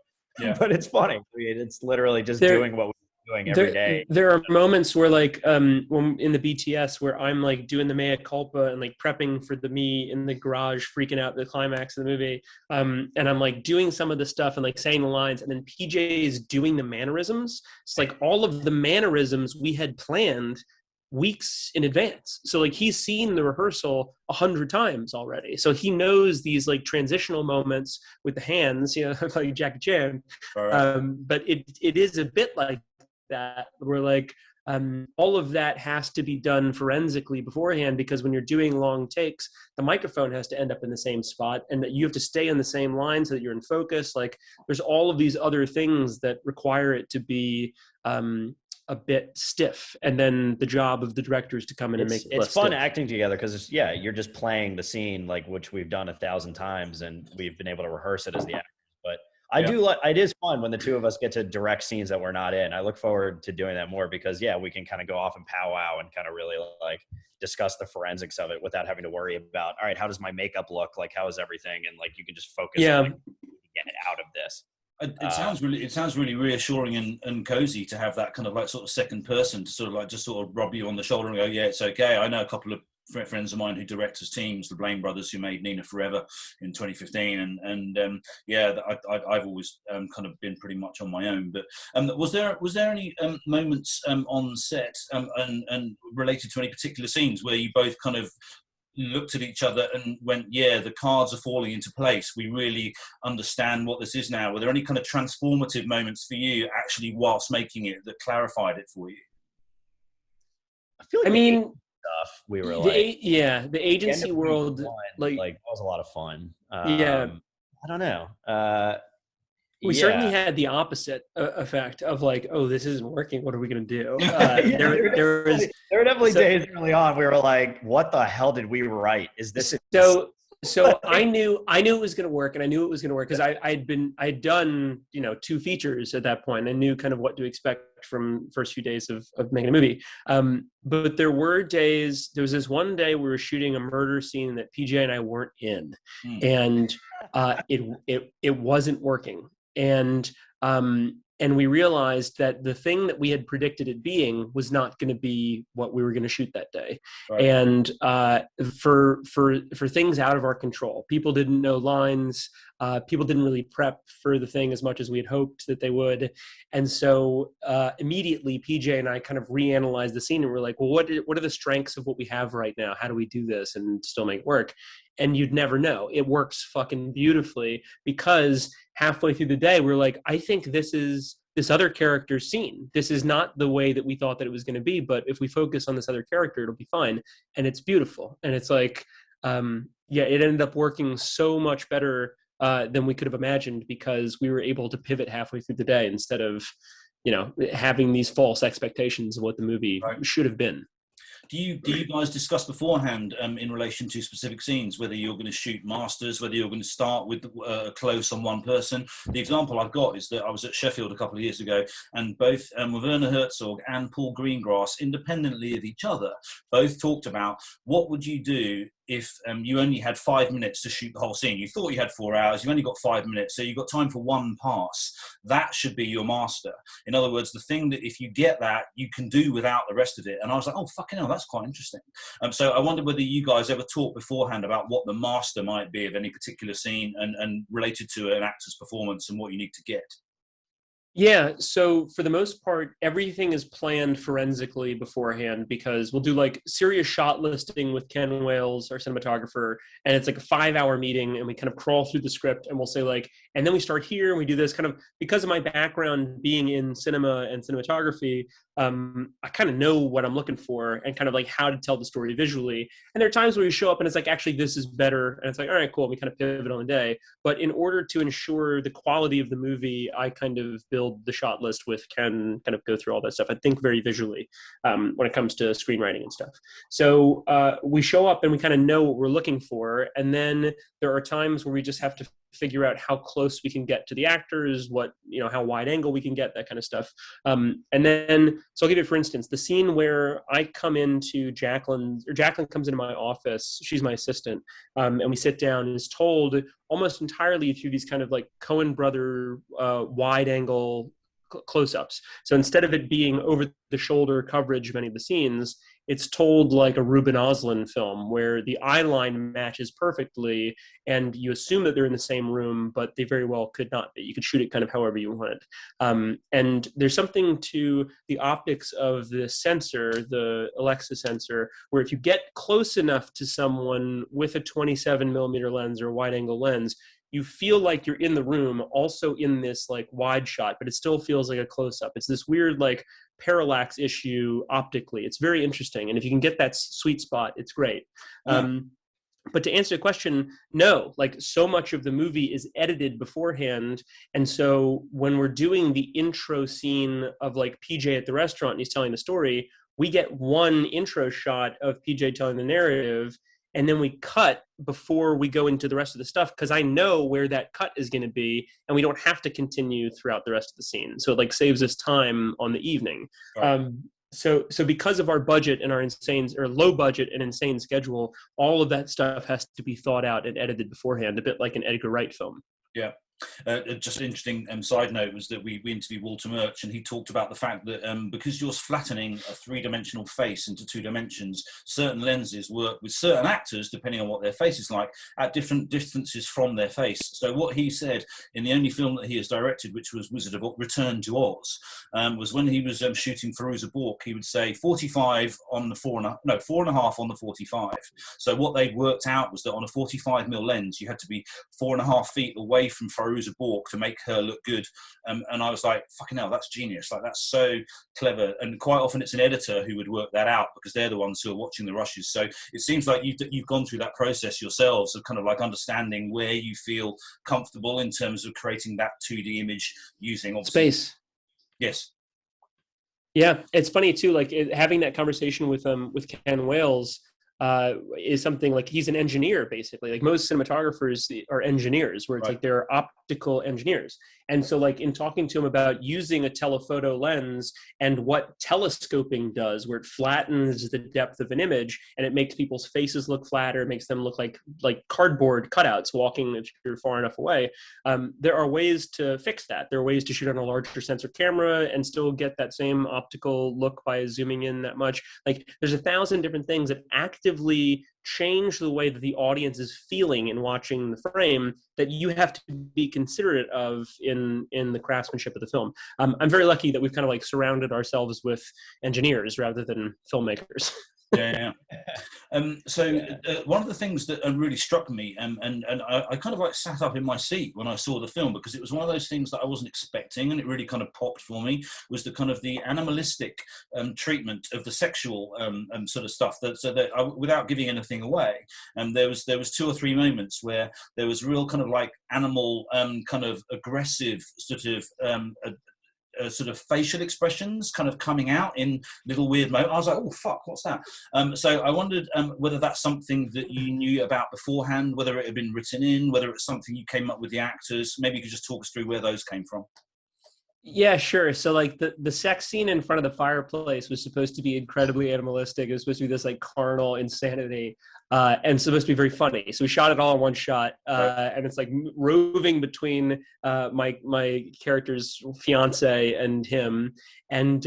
but it's funny. I mean, it's literally just doing what we're doing every day. There are moments where like when in the BTS where I'm like doing the mea culpa and like prepping for me in the garage, freaking out the climax of the movie, and I'm like doing some of the stuff and like saying the lines, and then PJ is doing the mannerisms. It's like all of the mannerisms we had planned weeks in advance. So like he's seen the rehearsal 100 times already. So he knows these like transitional moments with the hands, like Jackie Chan. But it is a bit like that. We're like, all of that has to be done forensically beforehand, because when you're doing long takes, the microphone has to end up in the same spot, and that you have to stay in the same line so that you're in focus. Like, there's all of these other things that require it to be a bit stiff, and then the job of the director is to come in and make it less it's fun stiff. acting together, because you're just playing the scene, like, which we've done 1,000 times, and we've been able to rehearse it as the actors. But it is fun when the two of us get to direct scenes that we're not in. I look forward to doing that more, because we can kind of go off and powwow and kind of really like discuss the forensics of it without having to worry about, all right, how does my makeup look, like, how is everything, and like you can just focus on like, get it out of this. It sounds really reassuring and cozy to have that kind of like sort of second person to sort of like just sort of rub you on the shoulder and go, yeah, it's okay. I know a couple of friends of mine who direct as teams, the Blaine brothers, who made Nina Forever in 2015, I've always kind of been pretty much on my own. But was there any moments on set and related to any particular scenes where you both kind of looked at each other and went, yeah, the cards are falling into place, we really understand what this is now? Were there any kind of transformative moments for you actually whilst making it that clarified it for you? I feel like stuff we were like, the agency world, like that was a lot of fun. I don't know. We certainly had the opposite effect of like, oh, this isn't working, what are we going to do? There were definitely days early on we were like, what the hell did we write? Is this so I knew it was going to work, and I knew it was going to work because I'd done 2 features at that point. I knew kind of what to expect from first few days of making a movie. But there were days. There was this one day we were shooting a murder scene that PJ and I weren't in, and it wasn't working. And we realized that the thing that we had predicted it being was not going to be what we were going to shoot that day. Right. And for things out of our control, people didn't know lines. People didn't really prep for the thing as much as we had hoped that they would. And so immediately PJ and I kind of reanalyzed the scene, and we're like, well, what are the strengths of what we have right now? How do we do this and still make it work? And you'd never know. It works fucking beautifully, because halfway through the day, we're like, I think this is this other character's scene. This is not the way that we thought that it was going to be, but if we focus on this other character, it'll be fine. And it's beautiful. And it's like, it ended up working so much better than we could have imagined, because we were able to pivot halfway through the day instead of, having these false expectations of what the movie should have been. Do you guys discuss beforehand in relation to specific scenes, whether you're going to shoot masters, whether you're going to start with close on one person? The example I've got is that I was at Sheffield a couple of years ago, and both Werner Herzog and Paul Greengrass, independently of each other, both talked about what would you do if you only had 5 minutes to shoot the whole scene. You thought you had 4 hours, you've only got 5 minutes, so you've got time for one pass. That should be your master. In other words, the thing that if you get that, you can do without the rest of it. And I was like, oh, fucking hell, that's quite interesting. So I wondered whether you guys ever talked beforehand about what the master might be of any particular scene and related to an actor's performance and what you need to get. Yeah, so for the most part, everything is planned forensically beforehand, because we'll do like serious shot listing with Ken Wales, our cinematographer, and it's like a 5-hour meeting, and we kind of crawl through the script, and we'll say like, and then we start here, and we do this kind of, because of my background being in cinema and cinematography, I kind of know what I'm looking for and kind of like how to tell the story visually. And there are times where you show up and it's like, actually, this is better. And it's like, all right, cool. And we kind of pivot on the day. But in order to ensure the quality of the movie, I kind of build the shot list with Ken, kind of go through all that stuff. I think very visually when it comes to screenwriting and stuff. So we show up and we kind of know what we're looking for. And then there are times where we just have to figure out how close we can get to the actors, what, how wide angle we can get, that kind of stuff. And then, so I'll give you, for instance, the scene where I come into Jacqueline comes into my office, she's my assistant, and we sit down and is told almost entirely through these kind of like Coen brother wide angle close-ups. So instead of it being over the shoulder coverage of any of the scenes, it's told like a Ruben Östlund film where the eye line matches perfectly and you assume that they're in the same room, but they very well could not be. You could shoot it kind of however you wanted. And there's something to the optics of the sensor, the Alexa sensor, where if you get close enough to someone with a 27 millimeter lens or a wide angle lens, you feel like you're in the room, also in this like wide shot, but it still feels like a close up. It's this weird like parallax issue optically. It's very interesting. And if you can get that sweet spot, it's great. Yeah. But to answer the question, no, like so much of the movie is edited beforehand. And so when we're doing the intro scene of like PJ at the restaurant and he's telling the story, we get one intro shot of PJ telling the narrative, and then we cut before we go into the rest of the stuff, because I know where that cut is going to be, and we don't have to continue throughout the rest of the scene. So it like saves us time on the evening. Right. So because of our budget and our low budget and insane schedule, all of that stuff has to be thought out and edited beforehand, a bit like an Edgar Wright film. Yeah. Just an interesting side note was that we interviewed Walter Murch, and he talked about the fact that because you're flattening a three-dimensional face into two dimensions, certain lenses work with certain actors, depending on what their face is like, at different distances from their face. So what he said in the only film that he has directed, which was Return to Oz, was when he was shooting Fairuza Balk, he would say 45 on the 4.5 on the 45. So what they'd worked out was that on a 45mm lens, you had to be 4.5 feet away from Fairuza Balk to make her look good, and I was like, fucking hell, that's genius, like that's so clever. And quite often it's an editor who would work that out, because they're the ones who are watching the rushes. So it seems like you've gone through that process yourselves of kind of like understanding where you feel comfortable in terms of creating that 2D image using space. Yes. Yeah, it's funny too, like having that conversation with Ken Wales is something like, he's an engineer basically. Like most cinematographers are engineers, where it's right. Like they're optical engineers. And so like in talking to him about using a telephoto lens and what telescoping does, where it flattens the depth of an image and it makes people's faces look flatter, makes them look like cardboard cutouts walking if you're far enough away. There are ways to fix that. There are ways to shoot on a larger sensor camera and still get that same optical look by zooming in that much. Like there's 1,000 different things that actively change the way that the audience is feeling in watching the frame that you have to be considerate of in the craftsmanship of the film. I'm very lucky that we've kind of like surrounded ourselves with engineers rather than filmmakers. Yeah. One of the things that really struck me, and I kind of like sat up in my seat when I saw the film, because it was one of those things that I wasn't expecting, and it really kind of popped for me, was the kind of the animalistic treatment of the sexual sort of stuff. Without giving anything away, there was 2 or 3 moments where there was real kind of like animal kind of aggressive sort of facial expressions kind of coming out in little weird moments. I was like, oh fuck, what's that? So I wondered whether that's something that you knew about beforehand, whether it had been written in, whether it's something you came up with the actors. Maybe you could just talk us through where those came from. Yeah, sure. So like the sex scene in front of the fireplace was supposed to be incredibly animalistic. It was supposed to be this like carnal insanity, and supposed to be very funny. So we shot it all in one shot, and it's like roving between my character's fiance and him, and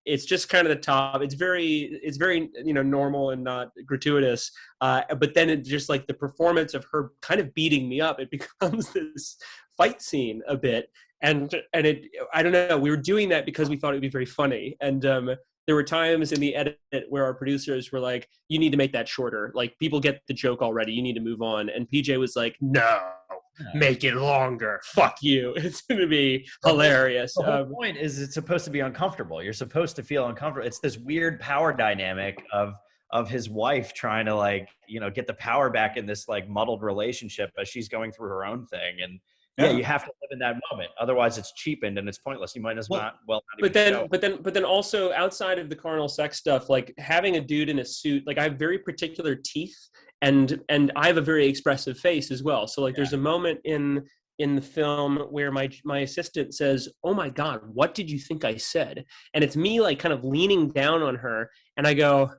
it's just kind of the top. It's very normal and not gratuitous. But then it just like the performance of her kind of beating me up, it becomes this fight scene a bit. And I don't know, we were doing that because we thought it would be very funny. And there were times in the edit where our producers were like, you need to make that shorter. Like, people get the joke already. You need to move on. And PJ was like, no, make it longer. Fuck you. It's going to be hilarious. The whole point is it's supposed to be uncomfortable. You're supposed to feel uncomfortable. It's this weird power dynamic of his wife trying to like, get the power back in this like muddled relationship as she's going through her own thing. And yeah, you have to live in that moment. Otherwise, it's cheapened and it's pointless. You might as well. But then also outside of the carnal sex stuff, like having a dude in a suit. Like I have very particular teeth, and I have a very expressive face as well. So like, there's a moment in the film where my assistant says, "Oh my God, what did you think I said?" And it's me like kind of leaning down on her, and I go.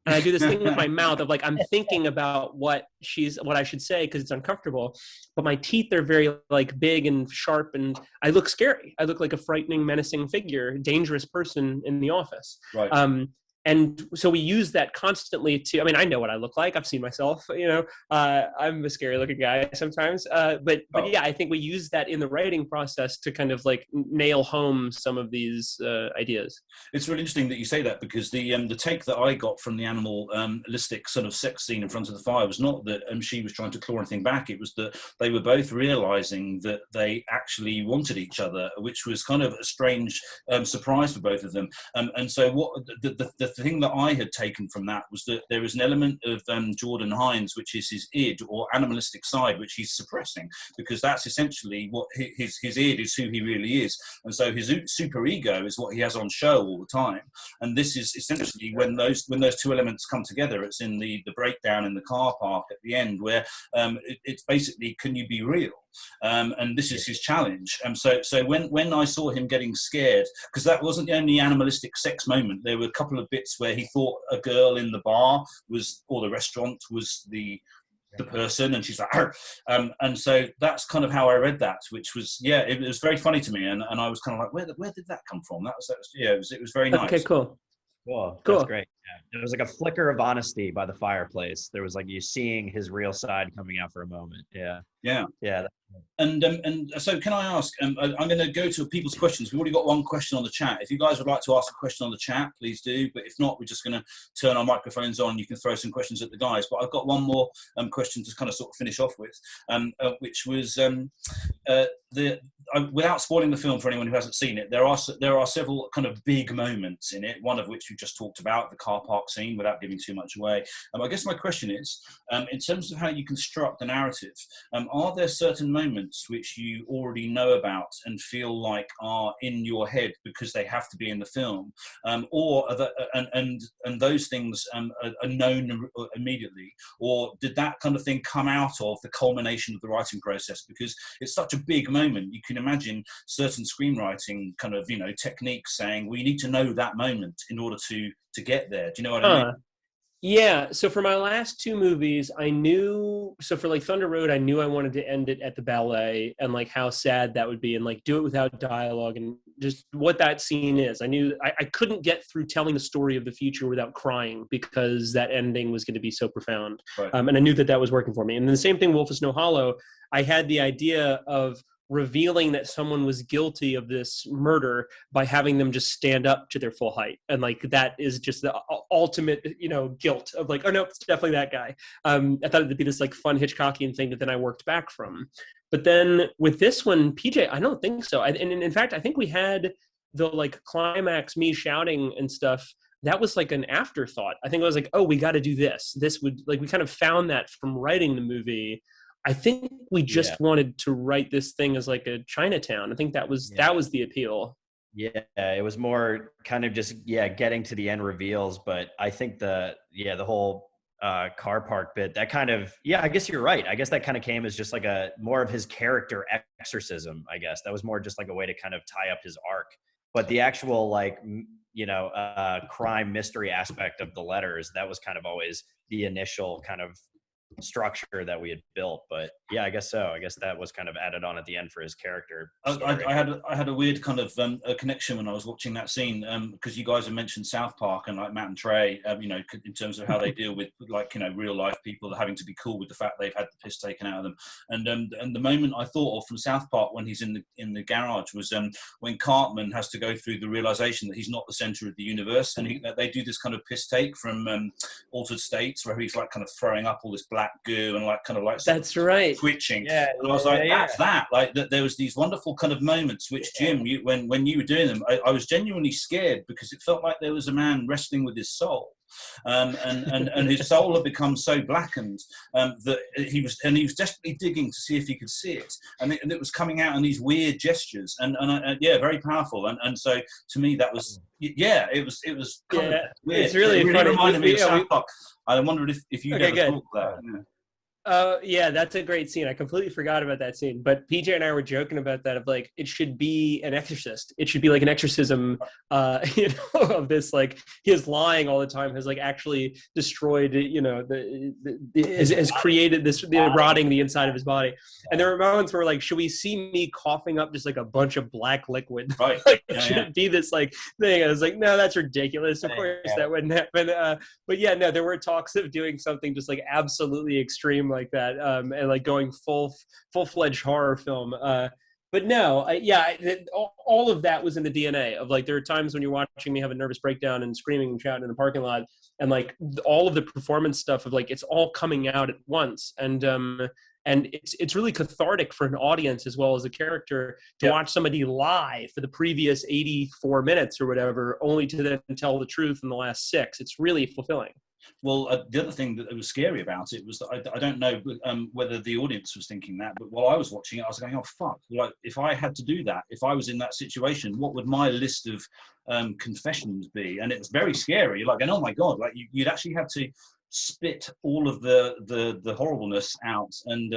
And I do this thing with my mouth of like, I'm thinking about what I should say because it's uncomfortable, but my teeth are very like big and sharp, and I look scary. I look like a frightening, menacing figure, dangerous person in the office. Right. And so we use that constantly to, I mean, I know what I look like. I've seen myself, I'm a scary looking guy sometimes. But yeah, I think we use that in the writing process to kind of like nail home some of these ideas. It's really interesting that you say that, because the take that I got from the animalistic sort of sex scene in front of the fire was not that she was trying to claw anything back. It was that they were both realizing that they actually wanted each other, which was kind of a strange surprise for both of them. And so what the thing that I had taken from that was that there is an element of Jordan Hines, which is his id or animalistic side, which he's suppressing, because that's essentially what his id is, who he really is. And so his super ego is what he has on show all the time. And this is essentially when those two elements come together. It's in the breakdown in the car park at the end, where it's basically, can you be real? And this is his challenge. So when I saw him getting scared, because that wasn't the only animalistic sex moment, there were a couple of bits where he thought a girl in the bar was, or the restaurant was the person, and she's like, and so that's kind of how I read that, which was, it was very funny to me, and I was kind of like, where did that come from? That was it was very nice. Okay, cool. That's great. Yeah. There was like a flicker of honesty by the fireplace. There was like you seeing his real side coming out for a moment. Yeah. And so can I ask, I'm going to go to people's questions. We've already got one question on the chat. If you guys would like to ask a question on the chat, please do. But if not, we're just going to turn our microphones on. You can throw some questions at the guys. But I've got one more question to kind of sort of finish off with, which was without spoiling the film for anyone who hasn't seen it, there are several kind of big moments in it, one of which we just talked about, the car park scene, without giving too much away. I guess my question is, in terms of how you construct the narrative, are there certain moments which you already know about and feel like are in your head because they have to be in the film, or are and those things are known immediately, or did that kind of thing come out of the culmination of the writing process? Because it's such a big moment, you can imagine certain screenwriting kind of techniques saying, we need to know that moment in order to get there. Do you know what I mean? Yeah, so for my last two movies, I knew, so for like Thunder Road, I knew I wanted to end it at the ballet and like how sad that would be, and like do it without dialogue and just what that scene is. I knew I couldn't get through telling the story of the future without crying, because that ending was going to be so profound. Right. And I knew that was working for me. And then the same thing, Wolf is No Hollow, I had the idea of revealing that someone was guilty of this murder by having them just stand up to their full height. And like, that is just the ultimate, guilt of like, oh no, it's definitely that guy. I thought it'd be this like fun Hitchcockian thing that then I worked back from. But then with this one, PJ, I don't think so. And in fact, I think we had the like climax, me shouting and stuff, that was like an afterthought. I think I was like, oh, we got to do this. This would like, we kind of found that from writing the movie. I think we just wanted to write this thing as like a Chinatown. I think that was the appeal. Yeah, it was more kind of just getting to the end reveals. But I think the whole car park bit, that kind of I guess you're right. I guess that kind of came as just like a more of his character exorcism. I guess that was more just like a way to kind of tie up his arc. But the actual like crime mystery aspect of the letters, that was kind of always the initial kind of structure that we had built. But I guess so. I guess that was kind of added on at the end for his character. I had a weird kind of a connection when I was watching that scene, because you guys have mentioned South Park and like Matt and Trey, in terms of how they deal with like real life people having to be cool with the fact they've had the piss taken out of them. And the moment I thought of from South Park when he's in the garage was when Cartman has to go through the realization that he's not the center of the universe, and they do this kind of piss take from Altered States, where he's like kind of throwing up all this black goo and like kind of like that's right, twitching. And I was like, that's that. Like that, there was these wonderful kind of moments which Jim, when you were doing them, I was genuinely scared, because it felt like there was a man wrestling with his soul. And his soul had become so blackened that he was desperately digging to see if he could see it, and it was coming out in these weird gestures, and very powerful. And so to me that was it was kind of weird. It's really it really reminded me of South Park. I wondered if you guys thought that. Yeah, that's a great scene. I completely forgot about that scene. But PJ and I were joking about that of like, it should be an exorcist. It should be like an exorcism, of this, like, his lying all the time has like actually destroyed, has created this, rotting the inside of his body. And there were moments where like, should we see me coughing up just like a bunch of black liquid? Right. Like, should it be this like thing? I was like, no, that's ridiculous. Of course that wouldn't happen. But yeah, no, there were talks of doing something just like absolutely extreme like that, and like going full-fledged horror film. But no, all of that was in the DNA of like, there are times when you're watching me have a nervous breakdown and screaming and shouting in the parking lot, and like all of the performance stuff of like, it's all coming out at once. And it's really cathartic for an audience as well as a character to watch somebody lie for the previous 84 minutes or whatever, only to then tell the truth in the last 6. It's really fulfilling. Well, the other thing that was scary about it was that I don't know whether the audience was thinking that, but while I was watching it, I was going, oh, fuck. Like, if I had to do that, if I was in that situation, what would my list of confessions be? And it was very scary. You're like, going, oh, my God, like you'd actually have to spit all of the horribleness out. And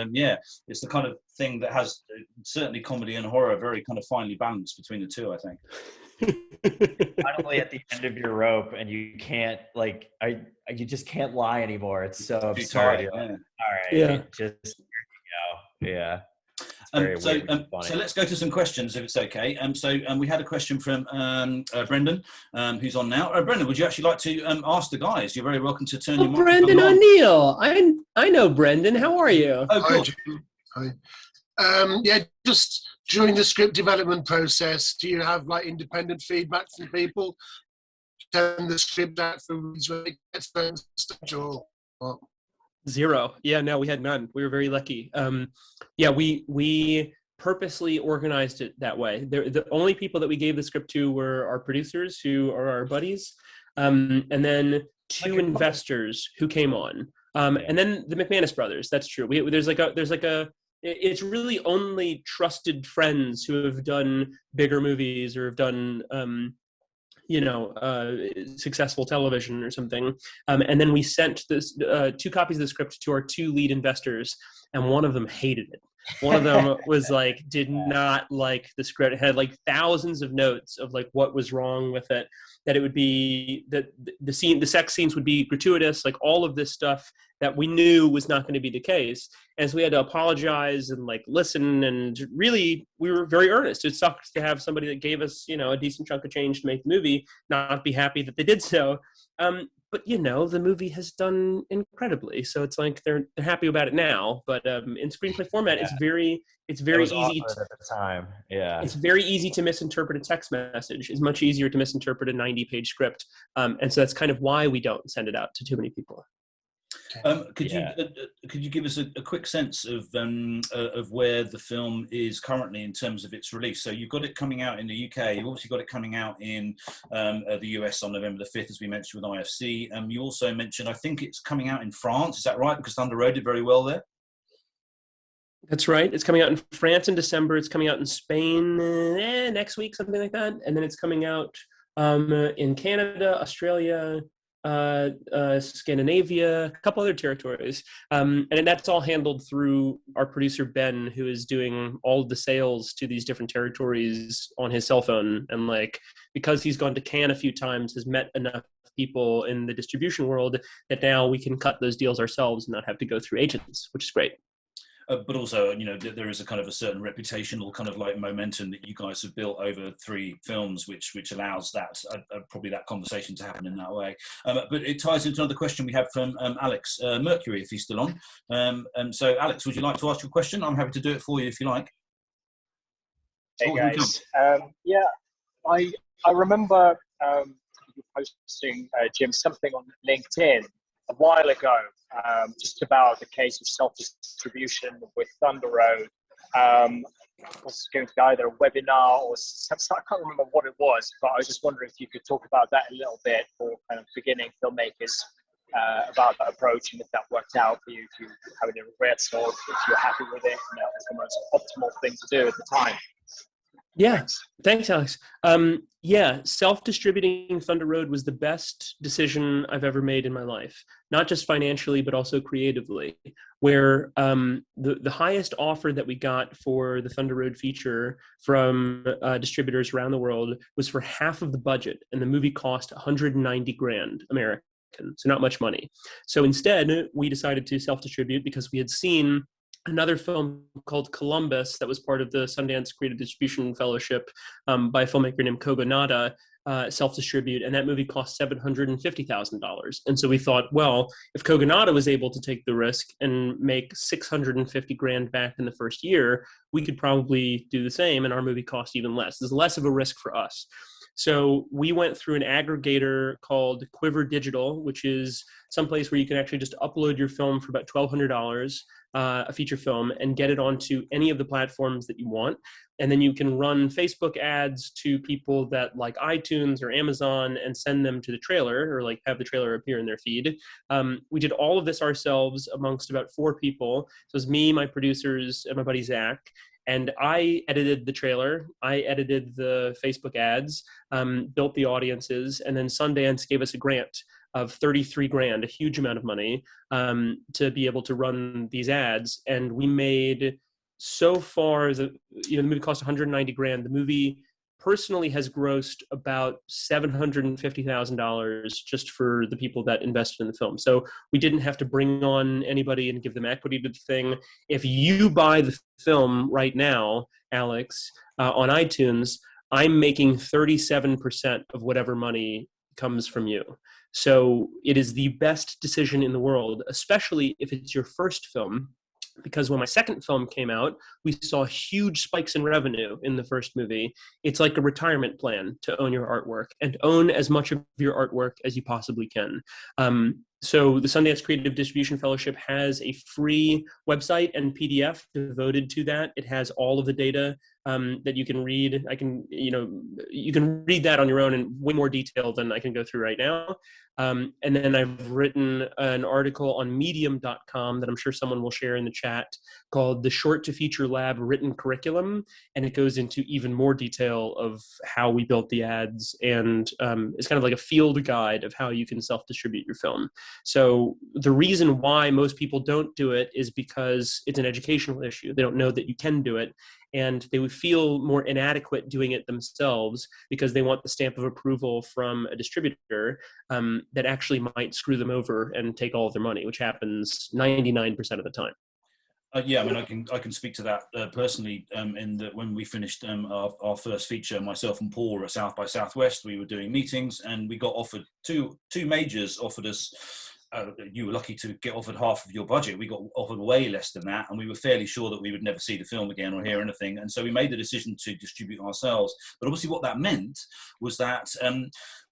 it's the kind of thing that has certainly comedy and horror very kind of finely balanced between the two, I think. Finally at the end of your rope, and you can't you just can't lie anymore. It's so absurd. Like, all right, just here you go. Yeah. So let's go to some questions if it's okay. We had a question from Brendan, who's on now. Brendan, would you actually like to ask the guys? You're very welcome to turn your microphone Brendan on. O'Neill. I know Brendan. How are you? Oh, cool. Hi. Just during the script development process, do you have like independent feedback from people? Send the script out for reads when it gets stage or what? Zero. Yeah, no, we had none. We were very lucky. We purposely organized it that way. The only people that we gave the script to were our producers, who are our buddies, and then 2 investors who came on, and then the McManus brothers. That's true. It's really only trusted friends who have done bigger movies or have done successful television or something. And then we sent this 2 copies of the script to our 2 lead investors, and one of them hated it. One of them was like, did not like the script. It had like thousands of notes of like what was wrong with it, that it would be that the sex scenes would be gratuitous, like all of this stuff that we knew was not going to be the case. And so we had to apologize and like listen, and really we were very earnest. It sucked to have somebody that gave us, a decent chunk of change to make the movie not be happy that they did so. But the movie has done incredibly, so it's like they're happy about it now. But in screenplay format, it's very easy at the time. Yeah, it's very easy to misinterpret a text message. It's much easier to misinterpret a 90-page script, and so that's kind of why we don't send it out to too many people. Could you give us a quick sense of where the film is currently in terms of its release? So you've got it coming out in the UK. You've obviously got it coming out in the US on November the 5th, as we mentioned with IFC. You also mentioned, I think it's coming out in France. Is that right? Because Thunder Road did very well there. That's right. It's coming out in France in December. It's coming out in Spain next week, something like that. And then it's coming out in Canada, Australia, Scandinavia, a couple other territories, and that's all handled through our producer Ben, who is doing all of the sales to these different territories on his cell phone. And like, because he's gone to Cannes a few times, has met enough people in the distribution world that now we can cut those deals ourselves and not have to go through agents, which is great. But also, there is a kind of a certain reputational kind of like momentum that you guys have built over 3 films, which allows that probably that conversation to happen in that way. But it ties into another question we have from Alex Mercury, if he's still on. So, Alex, would you like to ask your question? I'm happy to do it for you if you like. Hey guys, I remember you posting, Jim, something on LinkedIn a while ago, just about the case of self-distribution with Thunder Road. I was going to be either a webinar or something, I can't remember what it was, but I was just wondering if you could talk about that a little bit for kind of beginning filmmakers, about that approach, and if that worked out for you, if you have any regrets or if you're happy with it, and that was the most optimal thing to do at the time. Yeah, thanks, Alex. Yeah, self-distributing Thunder Road was the best decision I've ever made in my life, not just financially, but also creatively, where the highest offer that we got for the Thunder Road feature from distributors around the world was for half of the budget, and the movie cost 190 grand American, so not much money. So instead, we decided to self-distribute because we had seen another film called Columbus that was part of the Sundance Creative Distribution Fellowship by a filmmaker named Kogonada, self-distribute, and that movie cost $750,000. And so we thought, well, if Kogonada was able to take the risk and make 650 grand back in the first year, we could probably do the same, and our movie cost even less. There's less of a risk for us. So we went through an aggregator called Quiver Digital, which is someplace where you can actually just upload your film for about $1,200, a feature film, and get it onto any of the platforms that you want. And then you can run Facebook ads to people that like iTunes or Amazon and send them to the trailer, or like have the trailer appear in their feed. We did all of this ourselves amongst about 4 people. So it was me, my producers, and my buddy Zach. And I edited the trailer, I edited the Facebook ads, built the audiences, and then Sundance gave us a grant of 33 grand, a huge amount of money, to be able to run these ads. And we made, so far, the movie cost 190 grand. The movie personally has grossed about $750,000 just for the people that invested in the film. So we didn't have to bring on anybody and give them equity to the thing. If you buy the film right now, Alex, on iTunes, I'm making 37% of whatever money comes from you. So it is the best decision in the world, especially if it's your first film. Because when my second film came out, we saw huge spikes in revenue in the first movie. It's like a retirement plan to own your artwork and own as much of your artwork as you possibly can. So the Sundance Creative Distribution Fellowship has a free website and PDF devoted to that. It has all of the data that you can read. You can read that on your own in way more detail than I can go through right now. And then I've written an article on medium.com that I'm sure someone will share in the chat called The Short to Feature Lab Written Curriculum. And it goes into even more detail of how we built the ads. And it's kind of like a field guide of how you can self-distribute your film. So the reason why most people don't do it is because it's an educational issue. They don't know that you can do it. And they would feel more inadequate doing it themselves because they want the stamp of approval from a distributor that actually might screw them over and take all of their money, which happens 99% of the time. Yeah, I mean, I can speak to that personally. In that, when we finished our first feature, myself and Paul at South by Southwest, we were doing meetings, and we got offered two majors offered us. You were lucky to get offered half of your budget. We got offered way less than that, and we were fairly sure that we would never see the film again or hear anything. And so we made the decision to distribute ourselves. But obviously what that meant was that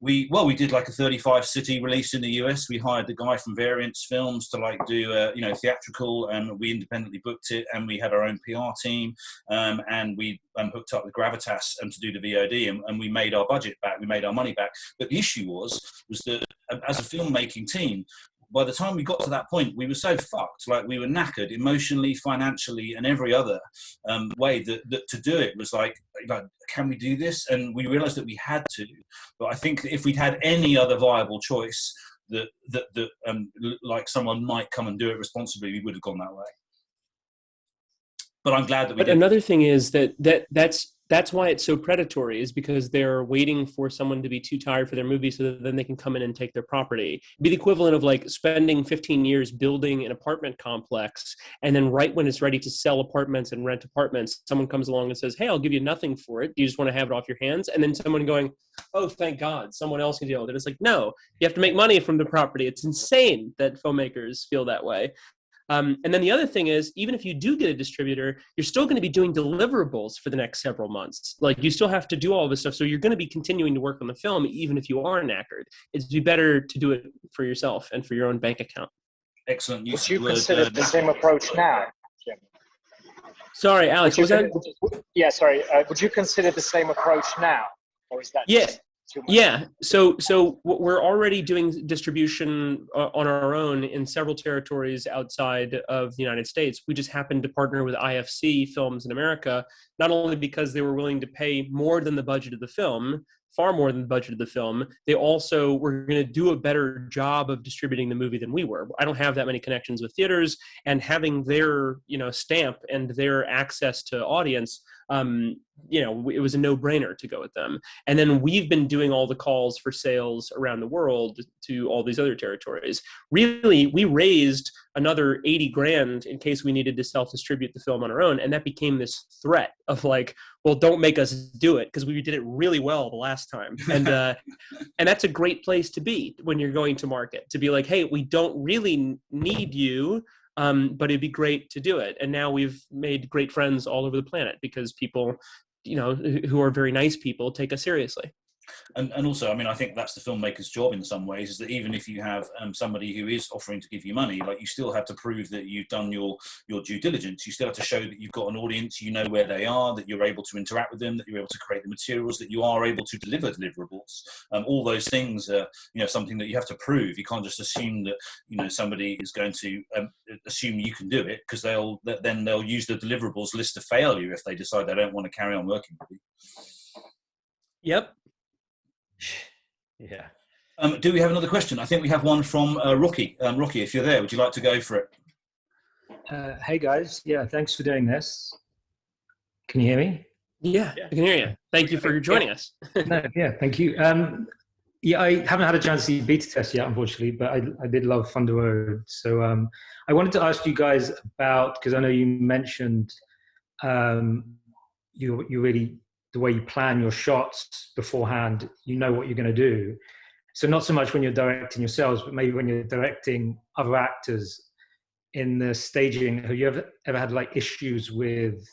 we did like a 35-city release in the US. We hired the guy from Variance Films to like do theatrical, and we independently booked it, and we had our own PR team, and we hooked up with Gravitas to do the VOD, and we made our budget back. We made our money back. But the issue was that as a filmmaking team, by the time we got to that point, we were so fucked, like we were knackered emotionally, financially, and every other way that to do it was like, can we do this? And we realized that we had to. But I think if we'd had any other viable choice that like someone might come and do it responsibly, we would have gone that way. But I'm glad that we did. But another thing is that's why it's so predatory, is because they're waiting for someone to be too tired for their movie so that then they can come in and take their property. It'd be the equivalent of like spending 15 years building an apartment complex, and then right when it's ready to sell apartments and rent apartments, someone comes along and says, hey, I'll give you nothing for it. Do you just want to have it off your hands? And then someone going, oh, thank God, someone else can deal with it. It's like, no, you have to make money from the property. It's insane that filmmakers feel that way. And then the other thing is, even if you do get a distributor, you're still going to be doing deliverables for the next several months. Like, you still have to do all this stuff. So you're going to be continuing to work on the film, even if you are knackered. It'd be better to do it for yourself and for your own bank account. Excellent. Would you consider the same approach now, Jim? Sorry, Alex, what was that? Yeah, sorry. Would you consider the same approach now? Or is that too much? Yeah, so we're already doing distribution on our own in several territories outside of the United States. We just happened to partner with IFC Films in America, not only because they were willing to pay more than the budget of the film, far more than the budget of the film, they also were going to do a better job of distributing the movie than we were. I don't have that many connections with theaters, and having their, stamp and their access to audience, it was a no-brainer to go with them. And then we've been doing all the calls for sales around the world to all these other territories. Really, we raised another 80 grand in case we needed to self-distribute the film on our own. And that became this threat of like, well, don't make us do it because we did it really well the last time. And and that's a great place to be when you're going to market, to be like, hey, we don't really need you, but it'd be great to do it. And now we've made great friends all over the planet because people, who are very nice people, take us seriously. And also, I mean, I think that's the filmmaker's job in some ways, is that even if you have somebody who is offering to give you money, like, you still have to prove that you've done your due diligence. You still have to show that you've got an audience, you know where they are, that you're able to interact with them, that you're able to create the materials, that you are able to deliver deliverables. All those things are, something that you have to prove. You can't just assume that, somebody is going to assume you can do it, because they'll use the deliverables list to fail you if they decide they don't want to carry on working with you. Yep. Yeah. Do we have another question? I think we have one from Rocky. Rocky, if you're there, would you like to go for it? Hey guys, yeah, thanks for doing this. Can you hear me? Yeah, I can hear you. Thank you for joining us. No, yeah, thank you. Yeah, I haven't had a chance to see beta test yet, unfortunately, but I did love Thunder Road. So I wanted to ask you guys about, because I know you mentioned you really, the way you plan your shots beforehand, you know what you're going to do. So not so much when you're directing yourselves, but maybe when you're directing other actors in the staging. Have you ever had like issues with,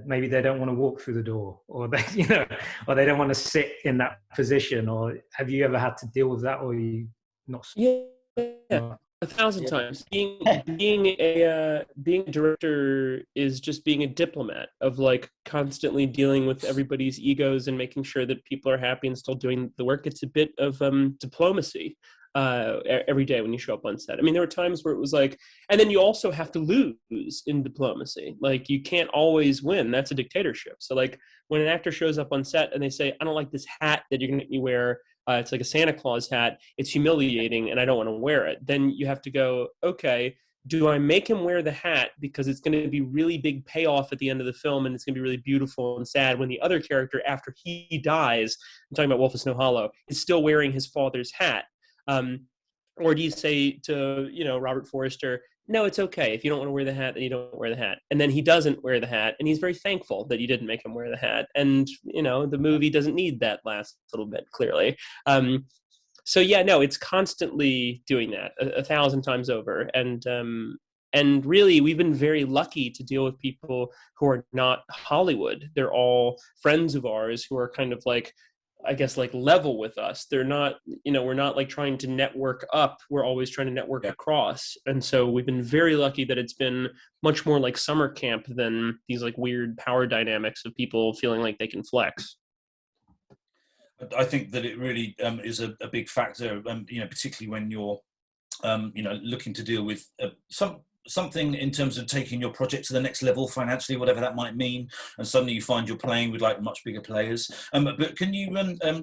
maybe they don't want to walk through the door, or they, or they don't want to sit in that position, or have you ever had to deal with that, or are you not? Yeah. 1,000 times. Being a director is just being a diplomat of like constantly dealing with everybody's egos and making sure that people are happy and still doing the work. It's a bit of diplomacy every day when you show up on set. I mean, there were times where it was like, and then you also have to lose in diplomacy. Like, you can't always win. That's a dictatorship. So like when an actor shows up on set and they say, I don't like this hat that you're going to make me wear, it's like a Santa Claus hat, it's humiliating and I don't want to wear it. Then you have to go, okay, do I make him wear the hat because it's going to be really big payoff at the end of the film and it's going to be really beautiful and sad when the other character, after he dies, I'm talking about Wolf of Snow Hollow, is still wearing his father's hat? Or do you say to, Robert Forster, no, it's okay. If you don't want to wear the hat, then you don't wear the hat. And then he doesn't wear the hat, and he's very thankful that you didn't make him wear the hat. And, the movie doesn't need that last little bit, clearly. So yeah, no, it's constantly doing that 1,000 times over. And really, we've been very lucky to deal with people who are not Hollywood. They're all friends of ours who are kind of like, I guess, like level with us. They're not, we're not like trying to network up. We're always trying to network across. And so we've been very lucky that it's been much more like summer camp than these like weird power dynamics of people feeling like they can flex. I think that it really is a big factor, particularly when you're, looking to deal with something in terms of taking your project to the next level financially, whatever that might mean, and suddenly you find you're playing with like much bigger players. But can you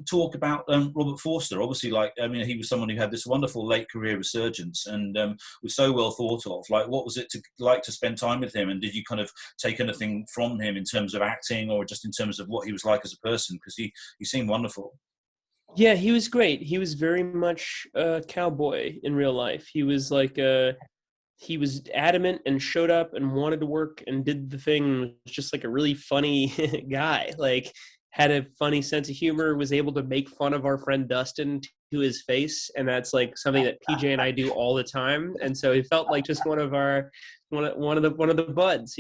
talk about Robert Forster? Obviously, he was someone who had this wonderful late career resurgence and was so well thought of. Like, what was it like to spend time with him? And did you kind of take anything from him in terms of acting, or just in terms of what he was like as a person? Because he seemed wonderful. Yeah, he was great. He was very much a cowboy in real life. He was like he was adamant and showed up and wanted to work and did the thing. Was just like a really funny guy, like had a funny sense of humor, was able to make fun of our friend Dustin to his face. And that's like something that PJ and I do all the time. And so he felt like just one of the buds,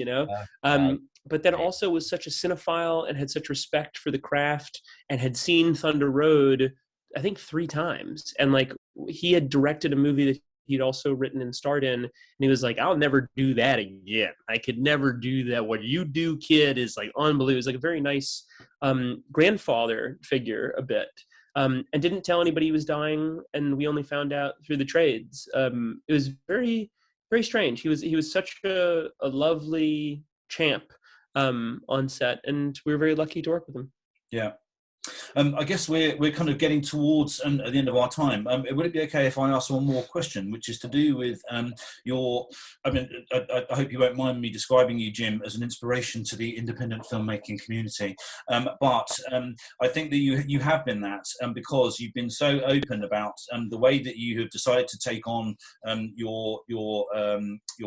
but then also was such a cinephile and had such respect for the craft and had seen Thunder Road, I think 3 times. And like, he had directed a movie that he'd also written and starred in, and he was like, I'll never do that again. I could never do that. What you do, kid, is like unbelievable. It's like a very nice grandfather figure a bit. and didn't tell anybody he was dying, and we only found out through the trades. It was very, very strange. He was such a lovely champ on set, and we were very lucky to work with him. Yeah. I guess we're kind of getting towards at the end of our time. Would it be okay if I ask one more question, which is to do with your? I mean, I hope you won't mind me describing you, Jim, as an inspiration to the independent filmmaking community. But I think that you have been that because you've been so open about the way that you have decided to take on your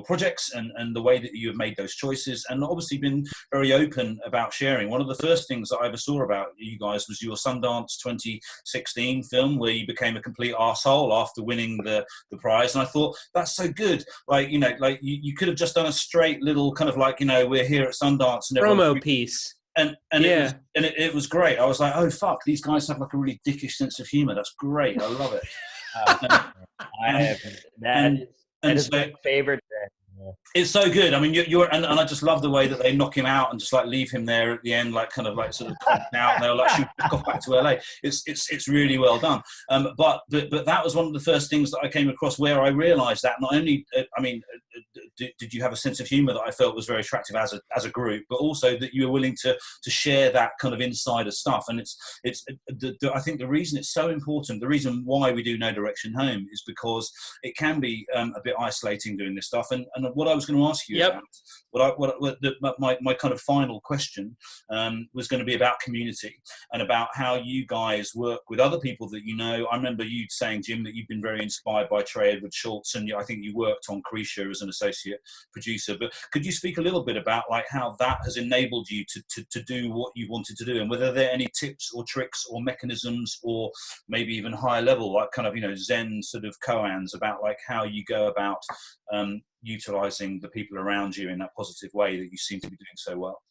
projects and the way that you have made those choices, and obviously been very open about sharing. One of the first things that I ever saw about you guys was your Sundance 2016 film, where you became a complete arsehole after winning the prize. And I thought, that's so good. Like, you know, like you could have just done a straight little kind of like, you know, we're here at Sundance. And promo piece. And yeah. it was great. I was like, oh, fuck, these guys have like a really dickish sense of humor. That's great. I love it. That is my favorite thing. It's so good. I mean, and I just love the way that they knock him out and just like leave him there at the end, like kind of like sort of out, and they'll like shoot back to LA. It's really well done. But that was one of the first things that I came across where I realised that not only, I mean, did you have a sense of humour that I felt was very attractive as a group, but also that you were willing to share that kind of insider stuff. And I think the reason it's so important, the reason why we do No Direction Home, is because it can be a bit isolating doing this stuff. And what I was going to ask you about, my kind of final question was going to be about community and about how you guys work with other people that you know. I remember you saying, Jim, that you've been very inspired by Trey Edward Schultz, and I think you worked on Krisha as an associate producer. But could you speak a little bit about like how that has enabled you to do what you wanted to do, and whether there are any tips or tricks or mechanisms, or maybe even higher level, like kind of, you know, Zen sort of koans about like how you go about utilizing the people around you in that positive way that you seem to be doing so well?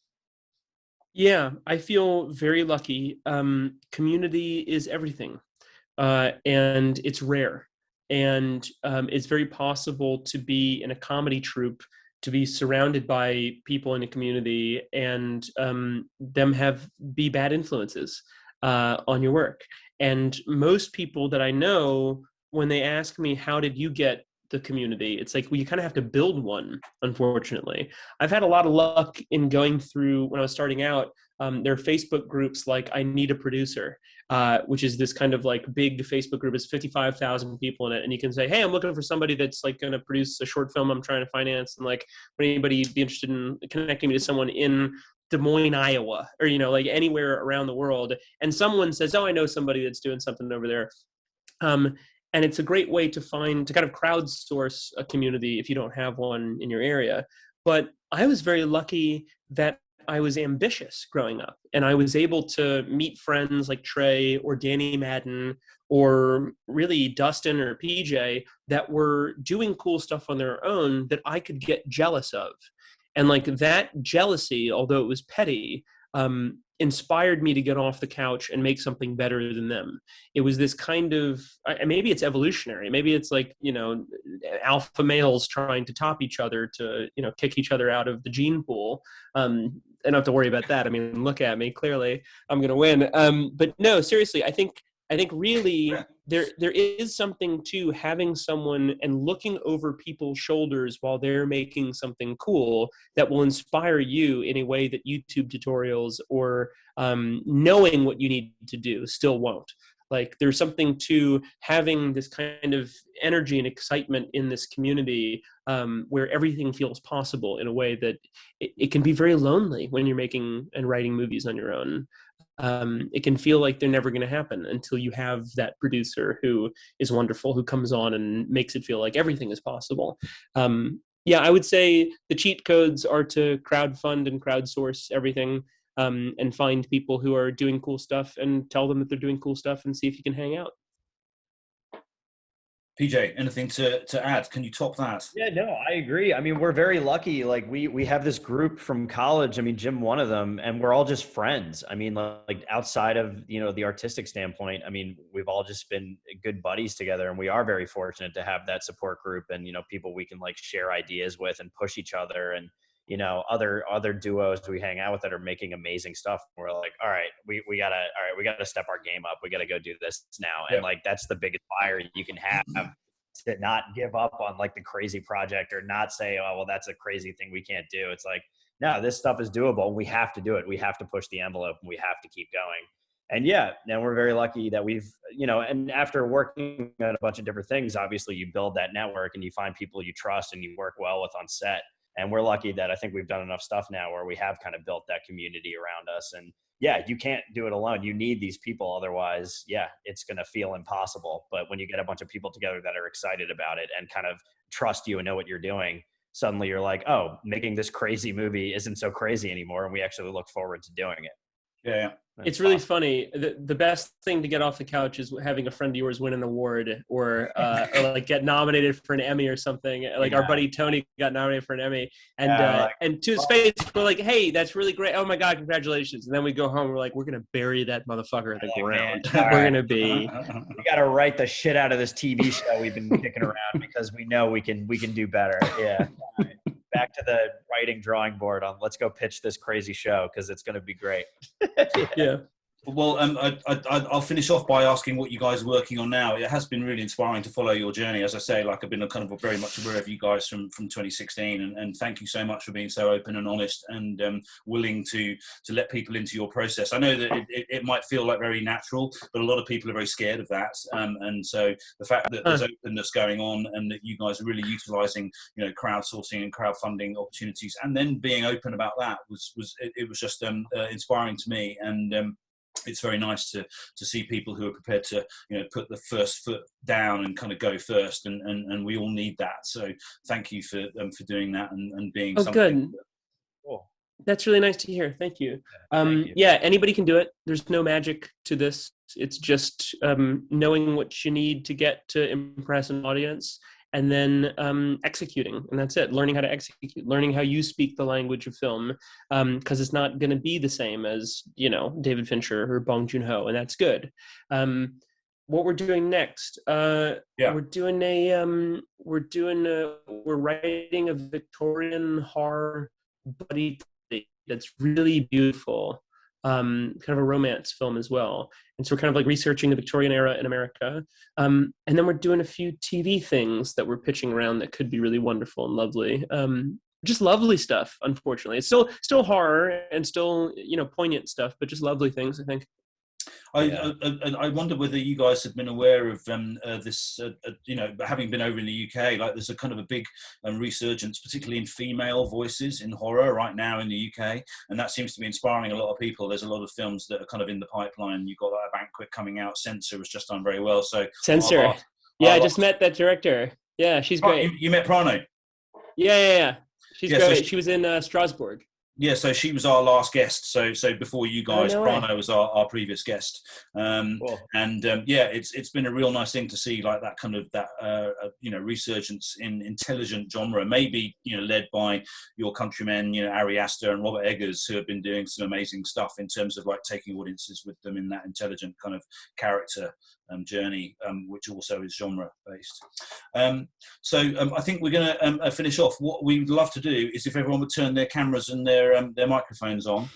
Yeah, I feel very lucky. Community is everything, and it's rare. And it's very possible to be in a comedy troupe, to be surrounded by people in a community, and them be bad influences on your work. And most people that I know, when they ask me, how did you get the community, it's like, well, you kind of have to build one, unfortunately. I've had a lot of luck in going through, when I was starting out, there are Facebook groups like I Need a Producer, which is this kind of like big Facebook group. It's 55,000 people in it. And you can say, hey, I'm looking for somebody that's like going to produce a short film I'm trying to finance. And like, would anybody be interested in connecting me to someone in Des Moines, Iowa, or, you know, like anywhere around the world? And someone says, oh, I know somebody that's doing something over there. And it's a great way to kind of crowdsource a community if you don't have one in your area. But I was very lucky that I was ambitious growing up, and I was able to meet friends like Trey or Danny Madden or really Dustin or PJ that were doing cool stuff on their own that I could get jealous of. And like that jealousy, although it was petty, inspired me to get off the couch and make something better than them. It was this kind of, maybe it's evolutionary. Maybe it's like, you know, alpha males trying to top each other to, you know, kick each other out of the gene pool. I don't have to worry about that. I mean, look at me, clearly I'm going to win. But no, seriously, I think really there is something to having someone and looking over people's shoulders while they're making something cool that will inspire you in a way that YouTube tutorials or knowing what you need to do still won't. Like, there's something to having this kind of energy and excitement in this community where everything feels possible in a way that it can be very lonely when you're making and writing movies on your own. It can feel like they're never going to happen until you have that producer who is wonderful, who comes on and makes it feel like everything is possible. Yeah, I would say the cheat codes are to crowdfund and crowdsource everything, and find people who are doing cool stuff and tell them that they're doing cool stuff and see if you can hang out. PJ, anything to add? Can you top that? Yeah, no, I agree. I mean, we're very lucky. Like we have this group from college. I mean, Jim, one of them, and we're all just friends. I mean, like outside of, you know, the artistic standpoint, I mean, we've all just been good buddies together, and we are very fortunate to have that support group and, you know, people we can like share ideas with and push each other. And, other duos we hang out with that are making amazing stuff. We're like, all right, we gotta step our game up. We gotta go do this now. And like, that's the biggest fire you can have, to not give up on like the crazy project, or not say, oh, well, that's a crazy thing we can't do. It's like, no, this stuff is doable. We have to do it. We have to push the envelope, and we have to keep going. And yeah, now we're very lucky that we've, and after working on a bunch of different things, obviously you build that network and you find people you trust and you work well with on set. And we're lucky that I think we've done enough stuff now where we have kind of built that community around us. And yeah, you can't do it alone. You need these people. Otherwise, yeah, it's going to feel impossible. But when you get a bunch of people together that are excited about it and kind of trust you and know what you're doing, suddenly you're like, oh, making this crazy movie isn't so crazy anymore. And we actually look forward to doing it. Yeah. It's really funny. The best thing to get off the couch is having a friend of yours win an award, or like get nominated for an Emmy or something. Like our buddy Tony got nominated for an Emmy, and to his face, we're like, "Hey, that's really great! Oh my God, congratulations!" And then we go home, we're like, "We're gonna bury that motherfucker in the ground. We're gonna be. We gotta write the shit out of this TV show we've been kicking around, because we know we can do better." Yeah. Back to the writing drawing board on let's go pitch this crazy show, because it's going to be great. Yeah. Well, I'll finish off by asking what you guys are working on now. It has been really inspiring to follow your journey. As I say, like, I've been kind of very much aware of you guys from 2016, and thank you so much for being so open and honest and willing to let people into your process. I know that it might feel like very natural, but a lot of people are very scared of that. And so the fact that there's openness going on, and that you guys are really utilizing, crowdsourcing and crowdfunding opportunities, and then being open about that was just inspiring to me. And it's very nice to see people who are prepared to put the first foot down and kind of go first, and we all need that. So thank you for doing that and being good. Cool. That's really nice to hear. Thank you. Thank you. Yeah, anybody can do it. There's no magic to this. It's just knowing what you need to get to impress an audience, and then executing, and that's it. Learning how to execute, learning how you speak the language of film, because it's not going to be the same as David Fincher or Bong Joon-ho, and that's good. What we're doing next? We're writing a Victorian horror buddy that's really beautiful. Kind of a romance film as well. And so we're kind of like researching the Victorian era in America. And then we're doing a few TV things that we're pitching around that could be really wonderful and lovely. Just lovely stuff, unfortunately. It's still horror and still, poignant stuff, but just lovely things, I think. I wonder whether you guys have been aware of this, having been over in the UK, like there's a kind of a big resurgence, particularly in female voices in horror right now in the UK, and that seems to be inspiring a lot of people. There's a lot of films that are kind of in the pipeline. You've got that Banquet coming out. Censor has just done very well. So Censor, I just met that director. Yeah, she's great. You met Prano? Yeah. She's great. So she was in Strasbourg. Yeah, so she was our last guest. So before you guys, Prano was our previous guest. Cool. And it's been a real nice thing to see, like that kind of resurgence in intelligent genre, maybe led by your countrymen, Ari Aster and Robert Eggers, who have been doing some amazing stuff in terms of like taking audiences with them in that intelligent kind of character journey, which also is genre based. So I think we're going to finish off. What we'd love to do is if everyone would turn their cameras and their microphones on,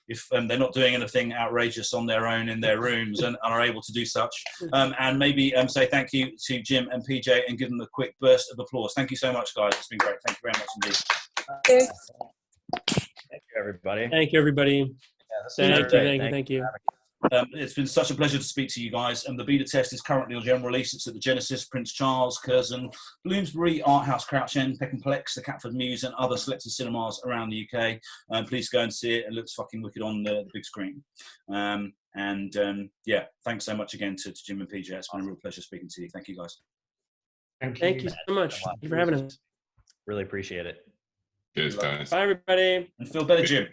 if they're not doing anything outrageous on their own in their rooms and are able to do such, and maybe say thank you to Jim and PJ and give them a quick burst of applause. Thank you so much, guys. It's been great. Thank you very much indeed. Thank you, everybody. Thank you, everybody. Thank you. It's been such a pleasure to speak to you guys. And the beta test is currently on general release. It's at the Genesis, Prince Charles, Curzon, Bloomsbury, Art House, Crouch End, Peckham Plex, the Catford Muse, and other selected cinemas around the UK. Please go and see it. It looks fucking wicked on the big screen. Thanks so much again to Jim and PJ. It's been a real pleasure speaking to you. Thank you, guys. Thank you so much. Thank you for having us. Really appreciate it. Cheers, guys. Bye, everybody. And feel better, Jim.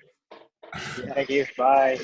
Thank you. Bye.